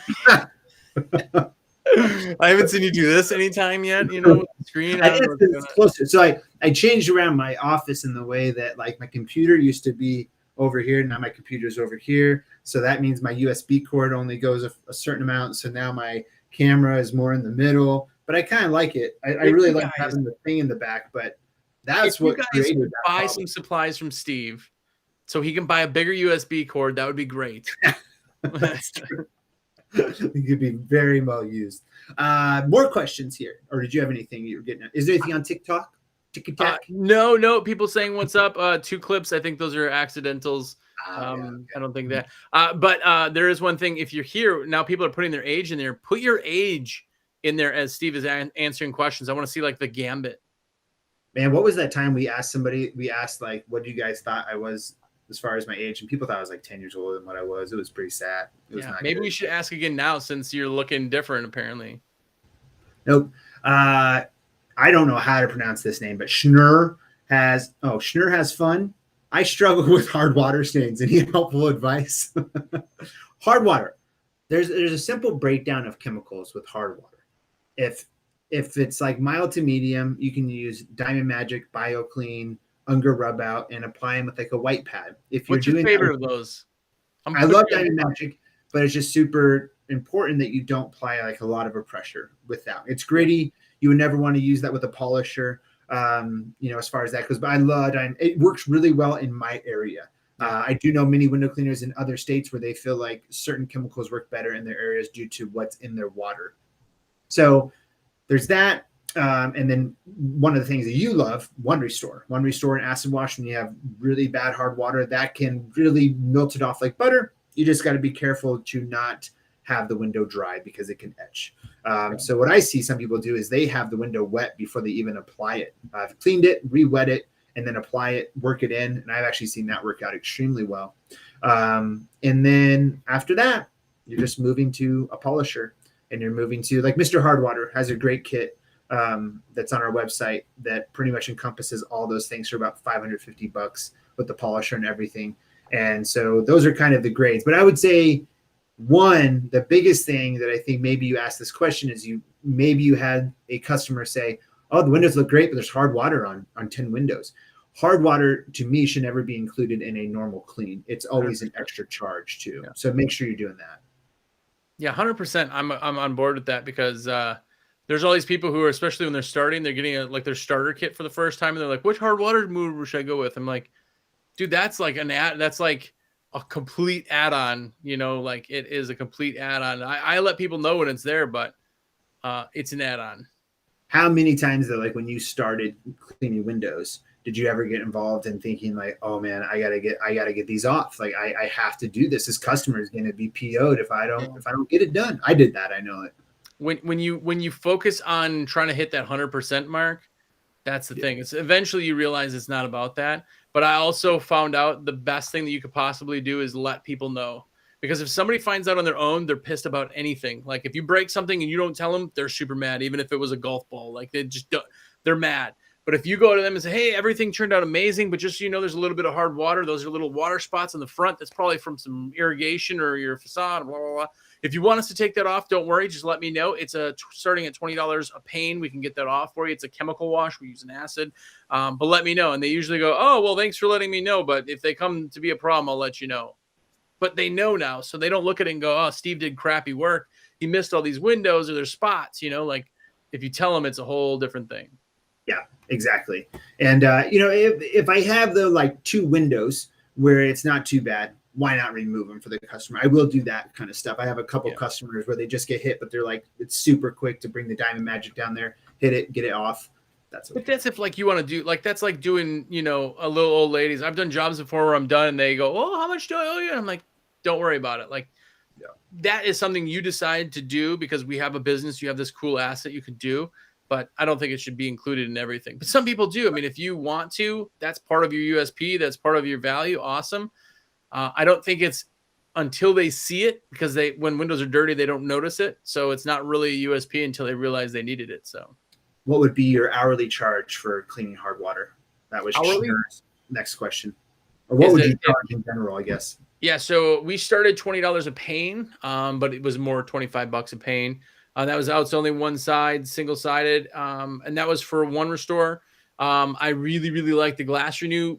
I haven't seen you do this anytime yet, you know, with the screen. It's closer. So I changed around my office in the way that like my computer used to be over here. Now my computer's over here. So that means my USB cord only goes a certain amount. So now my camera is more in the middle, but I kind of like it. I really like having the thing in the back, but that's what created that buy problem. Some supplies from Steve so he can buy a bigger USB cord. That would be great. That's true. It could be very well used. More questions here, or did you have anything you were getting at? Is there anything on TikTok? No. People saying what's up. 2 clips. I think those are accidentals. I don't think that. But there is one thing. If you're here now, people are putting their age in there. Put your age in there as Steve is answering questions. I want to see like the gambit. Man, what was that time we asked somebody? We asked like, what do you guys thought I was as far as my age? And people thought I was like 10 years older than what I was. It was pretty sad. It was not maybe good. we should ask again now since you're looking different apparently. Nope. I don't know how to pronounce this name, but Schnur has fun. I struggle with hard water stains. Any helpful advice? Hard water. There's a simple breakdown of chemicals with hard water. If it's like mild to medium, you can use Diamond Magic, BioClean, Unger Rub Out, and apply them with like a white pad. If you're What's your favorite of those? I love Diamond Magic, but it's just super important that you don't apply like a lot of a pressure with that. It's gritty. You would never want to use that with a polisher. You know, as far as that goes, but I love Diamond. It works really well in my area. I do know many window cleaners in other states where they feel like certain chemicals work better in their areas due to what's in their water. So there's that. And then one of the things that you love, One Restore and acid wash. When you have really bad hard water, that can really melt it off like butter. You just got to be careful to not have the window dry because it can etch. So what I see some people do is they have the window wet before they even apply it. I've cleaned it, re-wet it, and then apply it, work it in. And I've actually seen that work out extremely well. And then after that, you're just moving to a polisher, and you're moving to like Mr. Hardwater has a great kit that's on our website that pretty much encompasses all those things for about $550 with the polisher and everything. And so those are kind of the grades. But I would say the biggest thing that I think maybe you asked this question is you had a customer say, oh, the windows look great, but there's hard water on 10 windows. Hard water to me should never be included in a normal clean. It's always an extra charge too. Yeah. So make sure you're doing that. Yeah, 100%. I'm on board with that because there's all these people who are, especially when they're starting, they're getting their starter kit for the first time, and they're like, which hard water mover should I go with? I'm like, dude, that's like a complete add-on, you know, like it is a complete add-on. I let people know when it's there, but it's an add-on. How many times though, like when you started cleaning windows, did you ever get involved in thinking like, oh man, I gotta get these off. Like I have to do this. This customer is going to be PO'd if I don't get it done. I did that. I know it. When you focus on trying to hit that 100% mark, that's the thing. It's eventually you realize it's not about that. But I also found out the best thing that you could possibly do is let people know. Because if somebody finds out on their own, they're pissed about anything. Like if you break something and you don't tell them, they're super mad, even if it was a golf ball. Like they're mad. But if you go to them and say, hey, everything turned out amazing, but just so you know, there's a little bit of hard water. Those are little water spots in the front. That's probably from some irrigation or your facade, blah, blah, blah. If you want us to take that off, don't worry. Just let me know. It's starting at $20 a pane. We can get that off for you. It's a chemical wash. We use an acid. But let me know. And they usually go, oh, well, thanks for letting me know. But if they come to be a problem, I'll let you know. But they know now. So they don't look at it and go, oh, Steve did crappy work. He missed all these windows or their spots, you know, like if you tell them, it's a whole different thing. Yeah, exactly. And, you know, if I have the like 2 windows where it's not too bad, why not remove them for the customer? I will do that kind of stuff. I have a couple customers where they just get hit, but they're like, it's super quick to bring the Diamond Magic down there, hit it, get it off. That's okay. But that's if like you want to do, like, that's like doing, you know, a little old ladies. I've done jobs before where I'm done and they go, oh, how much do I owe you? And I'm like, don't worry about it. Like, that is something you decide to do because we have a business, you have this cool asset you can do, but I don't think it should be included in everything. But some people do. I mean, if you want to, that's part of your USP, that's part of your value. Awesome. I don't think it's until they see it, because when windows are dirty, they don't notice it. So it's not really a USP until they realize they needed it. So what would be your hourly charge for cleaning hard water? That was Sher's next question. Or what would you charge in general, I guess? Yeah, so we started $20 a pane, but it was more $25 a pane. That was out. It's only one side, single-sided, and that was for one restore. I really, really like the Glass Renew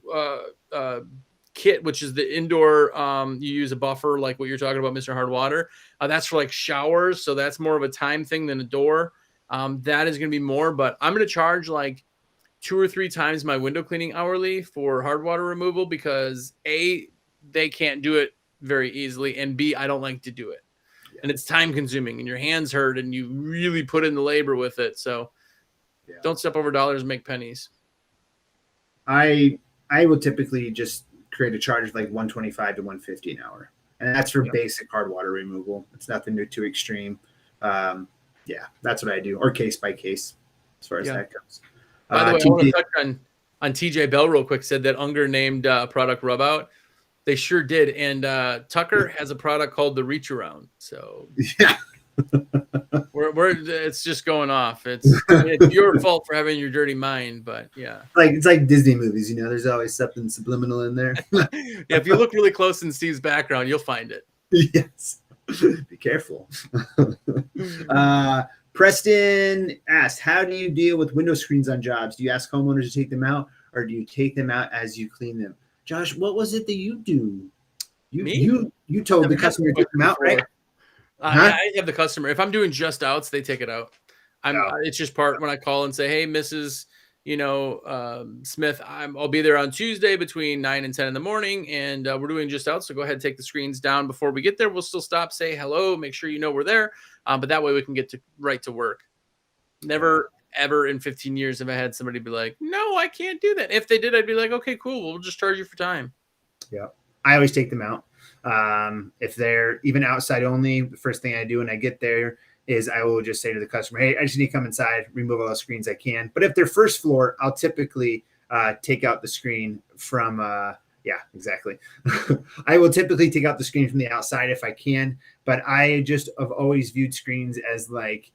kit, which is the indoor. You use a buffer like what you're talking about, Mr. Hard Water. That's for like showers, so that's more of a time thing than a door. That is going to be more, but I'm going to charge like 2 or 3 times my window cleaning hourly for hard water removal because A, they can't do it very easily, and B, I don't like to do it. And it's time consuming and your hands hurt and you really put in the labor with it. So don't step over dollars and make pennies. I will typically just create a charge of like $125 to $150 an hour. And that's for basic hard water removal. It's nothing too extreme. Yeah, that's what I do. Or case by case as far as that goes. By the way, I want to touch on TJ Bell real quick. Said that Unger named product Rub Out. They sure did. And Tucker has a product called the Reach Around. So yeah, it's just going off. It's your fault for having your dirty mind, but yeah. It's like Disney movies, you know, there's always something subliminal in there. Yeah, if you look really close in Steve's background, you'll find it. Yes. Be careful. Preston asked, how do you deal with window screens on jobs? Do you ask homeowners to take them out or do you take them out as you clean them? Josh, what was it that you do? You told the customer to take them out, right? I have the customer. If I'm doing just outs, they take it out. It's just part when I call and say, hey, Mrs. Smith, I'll be there on Tuesday between 9 and 10 in the morning, and we're doing just outs. So go ahead and take the screens down before we get there. We'll still stop, say hello, make sure you know we're there. But that way we can get right to work. Never, ever in 15 years have I had somebody be like, no, I can't do that. If they did, I'd be like, okay, cool. We'll just charge you for time. Yeah. I always take them out. If they're even outside only, the first thing I do when I get there is I will just say to the customer, hey, I just need to come inside, remove all the screens I can. But if they're first floor, I'll typically take out the screen from, yeah, exactly. I will typically take out the screen from the outside if I can, but I just have always viewed screens as like,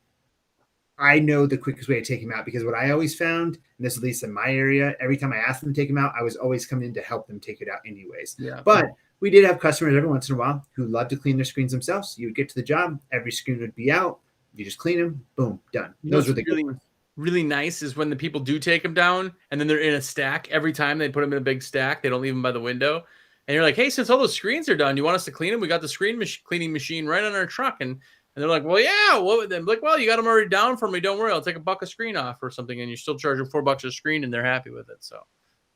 I know the quickest way to take them out because what I always found, and this at least in my area, every time I asked them to take them out, I was always coming in to help them take it out anyways. Yeah. But we did have customers every once in a while who love to clean their screens themselves. You would get to the job, every screen would be out. You just clean them, boom, done. Those were the really nice is when the people do take them down and then they're in a stack. Every time they put them in a big stack, they don't leave them by the window. And you're like, hey, since all those screens are done, you want us to clean them? We got the screen cleaning machine right on our truck. And they're like, well, yeah, what would them? Like, well, you got them already down for me. Don't worry. I'll take $1 a screen off or something. And you still charge them $4 a screen and they're happy with it. So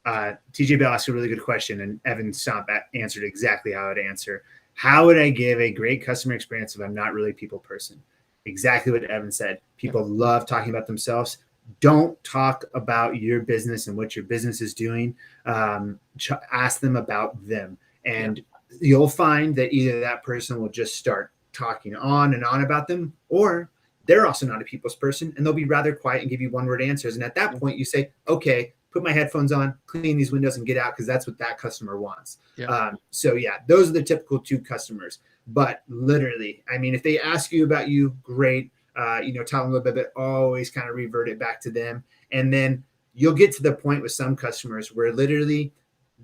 TJ Bell asked a really good question, and Evan Stomp answered exactly how I'd answer. How would I give a great customer experience if I'm not really a people person? Exactly what Evan said. People love talking about themselves. Don't talk about your business and what your business is doing. Ask them about them. And you'll find that either that person will just start talking on and on about them, or they're also not a people's person and they'll be rather quiet and give you one-word answers. And at that point you say, okay, put my headphones on, clean these windows and get out, because that's what that customer wants. So yeah, those are the typical 2 customers. But literally, I mean, if they ask you about you, great. Tell them a little bit, but always kind of revert it back to them. And then you'll get to the point with some customers where literally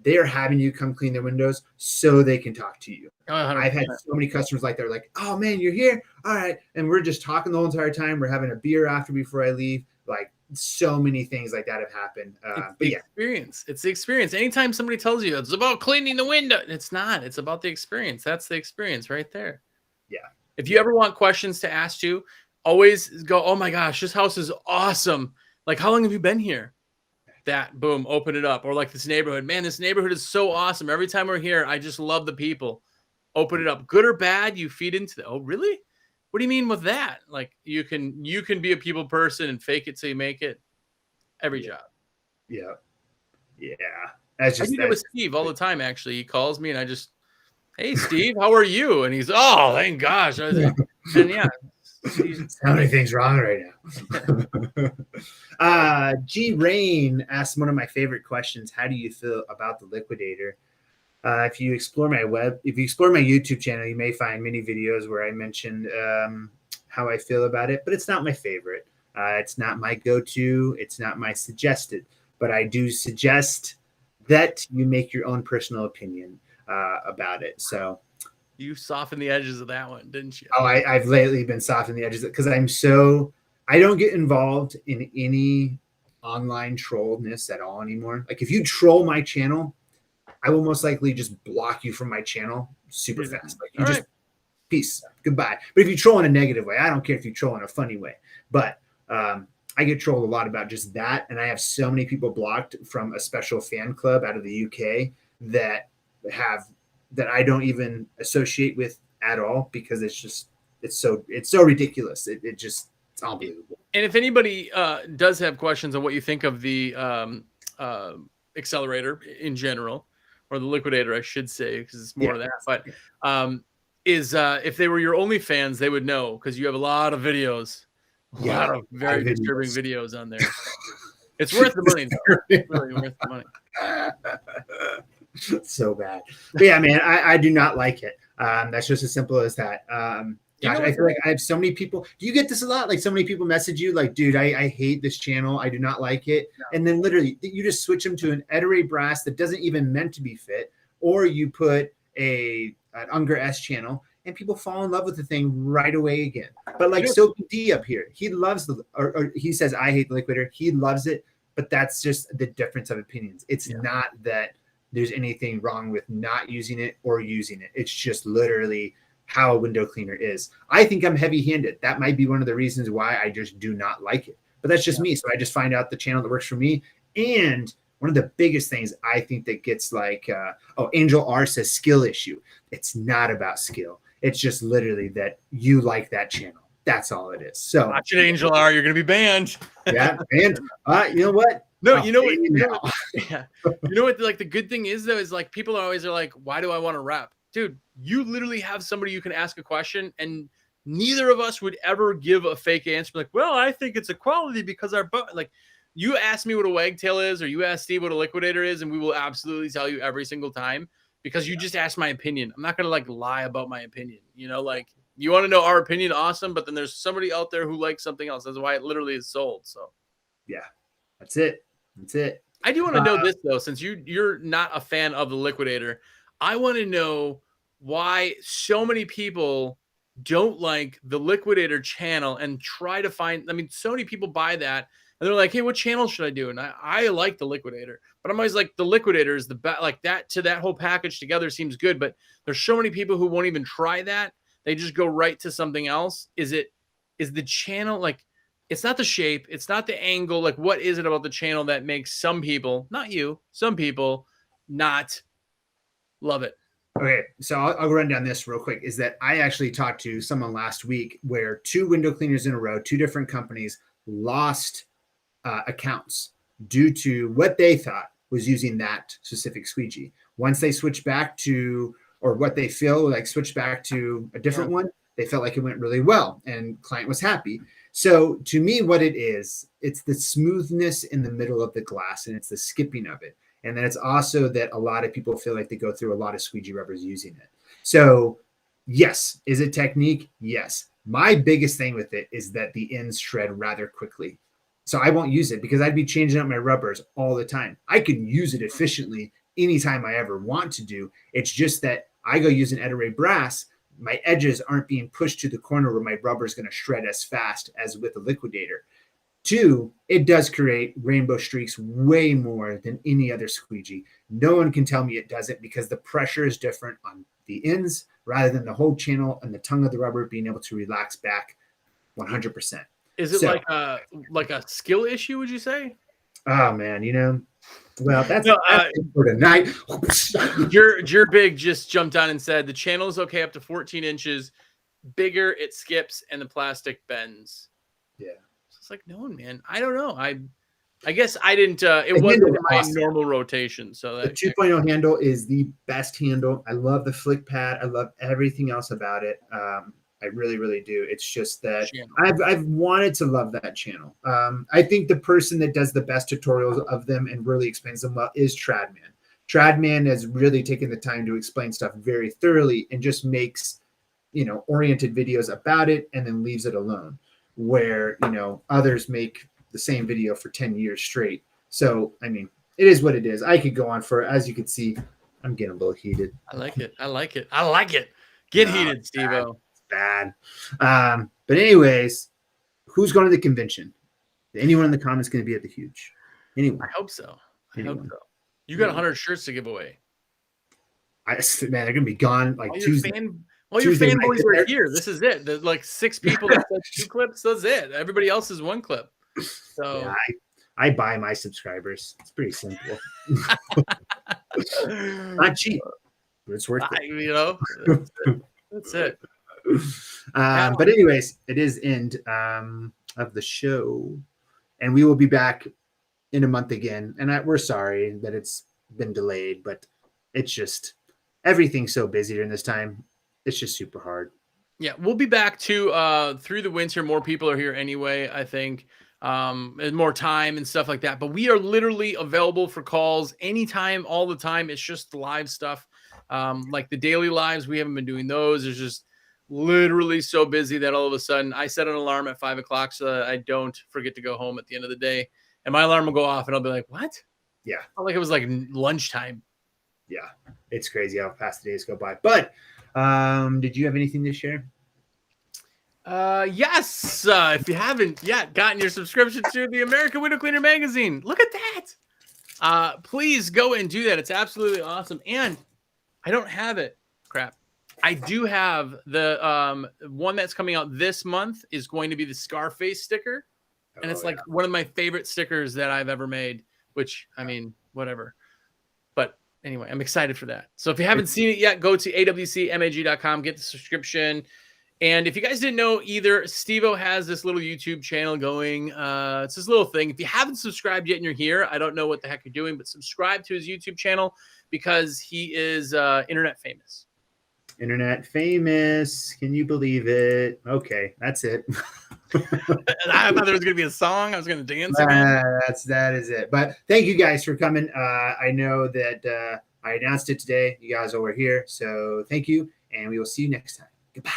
they're having you come clean their windows so they can talk to you. 100%. I've had so many customers like, they're like, oh man, you're here. All right. And we're just talking the whole entire time. We're having a beer before I leave. Like, so many things like that have happened. But yeah, experience. It's the experience. Anytime somebody tells you it's about cleaning the window, it's not. It's about the experience. That's the experience right there. Yeah. If you ever want questions to ask you, always go, oh my gosh, this house is awesome. Like, how long have you been here? That, boom, open it up. Or like this neighborhood. Man, this neighborhood is so awesome. Every time we're here, I just love the people. Open it up. Good or bad, you feed into the, oh, really? What do you mean with that? Like, you can be a people person and fake it till you make it. Every job. Yeah. Yeah. That's just, I do that with Steve all the time, actually. He calls me and I just, hey, Steve, how are you? And he's, oh, thank gosh. And yeah. How many things wrong right now? G Rain asked one of my favorite questions. How do you feel about the liquidator? If you explore my YouTube channel, you may find many videos where I mentioned how I feel about it, but it's not my favorite. It's not my go-to. It's not my suggested, but I do suggest that you make your own personal opinion about it. So you softened the edges of that one, didn't you? Oh, I've lately been softening the edges because I don't get involved in any online trollness at all anymore. Like, if you troll my channel, I will most likely just block you from my channel super fast. Like, you just peace, goodbye. But if you troll in a negative way, I don't care if you troll in a funny way. But I get trolled a lot about just that, and I have so many people blocked from a special fan club out of the UK that I don't even associate with at all, because it's so ridiculous. It's unbelievable. And if anybody does have questions on what you think of the accelerator in general, or the liquidator, I should say, because it's more of that. But if they were your OnlyFans, they would know, because you have a lot of videos, a lot of very disturbing videos on there. It's worth the money. It's really worth the money. So bad. But yeah, man, I do not like it. That's just as simple as that. Gosh, I feel like I have so many people. Do you get this a lot? Like, so many people message you like, dude, I hate this channel. I do not like it. No. And then literally you just switch them to an Ettore brass that doesn't even meant to be fit. Or you put an Unger S channel and people fall in love with the thing right away again. But like Soapy D up here, he loves or he says, I hate the liquidator. He loves it. But that's just the difference of opinions. It's not that there's anything wrong with not using it or using it. It's just literally how a window cleaner is. I think I'm heavy-handed. That might be one of the reasons why I just do not like it. But that's just me. So I just find out the channel that works for me. And one of the biggest things I think that gets like, Angel R says skill issue. It's not about skill. It's just literally that you like that channel. That's all it is. So watch it, Angel R. You're going to be banned. Yeah, banned. You know what? No, you know what? You know what? Like, the good thing is, though, is like, people are like, why do I want to rep? Dude, you literally have somebody you can ask a question, and neither of us would ever give a fake answer. Like, well, I think it's equality because like, you ask me what a wagtail is, or you ask Steve what a liquidator is, and we will absolutely tell you every single time, because you just asked my opinion. I'm not going to like lie about my opinion. You know, like, you want to know our opinion, awesome, but then there's somebody out there who likes something else. That's why it literally is sold. So yeah, that's it. That's it. I do want to know this, though, since you're not a fan of the liquidator. I want to know why so many people don't like the liquidator channel and try to find, I mean, so many people buy that and they're like, hey, what channel should I do? And I like the liquidator, but I'm always like, the liquidator is the best. Like, that whole package together seems good, but there's so many people who won't even try that. They just go right to something else. Is the channel, like, it's not the shape, it's not the angle. Like, what is it about the channel that makes some people, not you, some people not love it? Okay, so I'll run down this real quick. Is that I actually talked to someone last week where 2 window cleaners in a row, 2 different companies, lost accounts due to what they thought was using that specific squeegee. Once they switched back to, or what they feel like switched back to a different one, they felt like it went really well and client was happy. So to me, what it is, it's the smoothness in the middle of the glass, and it's the skipping of it. And then it's also that a lot of people feel like they go through a lot of squeegee rubbers using it. So yes, is it technique? Yes. My biggest thing with it is that the ends shred rather quickly. So I won't use it because I'd be changing out my rubbers all the time. I can use it efficiently anytime I ever want to do. It's just that I go use an Ettore brass, my edges aren't being pushed to the corner where my rubber is going to shred as fast as with a liquidator. 2, it does create rainbow streaks way more than any other squeegee. No one can tell me it doesn't because the pressure is different on the ends rather than the whole channel and the tongue of the rubber being able to relax back 100%. Is it like a skill issue, would you say? Oh man, you know, well, that's it for tonight. Your Big just jumped on and said the channel is okay up to 14 inches. Bigger, it skips and the plastic bends. Yeah. It's like, no, man. I don't know. I guess I didn't. It wasn't my normal rotation. So the 2.0 handle is the best handle. I love the flick pad. I love everything else about it. I really, really do. It's just that I've wanted to love that channel. I think the person that does the best tutorials of them and really explains them well is Tradman. Tradman has really taken the time to explain stuff very thoroughly and just makes, you know, oriented videos about it and then leaves it alone. Where, you know, others make the same video for 10 years straight. So, I mean, it is what it is. I could go on for, as you can see, I'm getting a little heated. I like it. I like it. I like it. Get heated, SteveO. Bad. But anyways, who's going to the convention? Anyone in the comments going to be at the huge? Anyone? I hope so. I hope so. You got 100 shirts to give away. Man, they're going to be gone like Tuesday. All your fanboys are here. This is it. There's like 6 people that said 2 clips. That's it. Everybody else is 1 clip. So yeah, I buy my subscribers. It's pretty simple. Not cheap, but it's worth it. You know, that's it. But anyways, it is end of the show, and we will be back in a month again. And we're sorry that it's been delayed, but it's just everything's so busy during this time. It's just super hard. Yeah, we'll be back to through the winter. More people are here anyway, I think, and more time and stuff like that. But we are literally available for calls anytime, all the time. It's just live stuff. Like the daily lives, we haven't been doing those. It's just literally so busy that all of a sudden I set an alarm at 5 o'clock so that I don't forget to go home at the end of the day. And my alarm will go off and I'll be like, what? Yeah. Like it was like lunchtime. Yeah. It's crazy how fast the days go by. But did you have anything to share? Yes. If you haven't yet gotten your subscription to the American Window Cleaner magazine, look at that. Please go and do that. It's absolutely awesome. And I don't have it. Crap. I do have the one that's coming out this month is going to be the Scarface sticker. And it's like one of my favorite stickers that I've ever made, which, I mean, whatever. But anyway, I'm excited for that. So if you haven't seen it yet, go to awcmag.com, get the subscription. And if you guys didn't know either, SteveO has this little YouTube channel going. It's this little thing. If you haven't subscribed yet and you're here, I don't know what the heck you're doing, but subscribe to his YouTube channel because he is internet famous. Internet famous. Can you believe it? Okay, that's it. I thought there was going to be a song. I was going to dance. That is it. But thank you guys for coming. I know that I announced it today. You guys all were here. So thank you. And we will see you next time. Goodbye.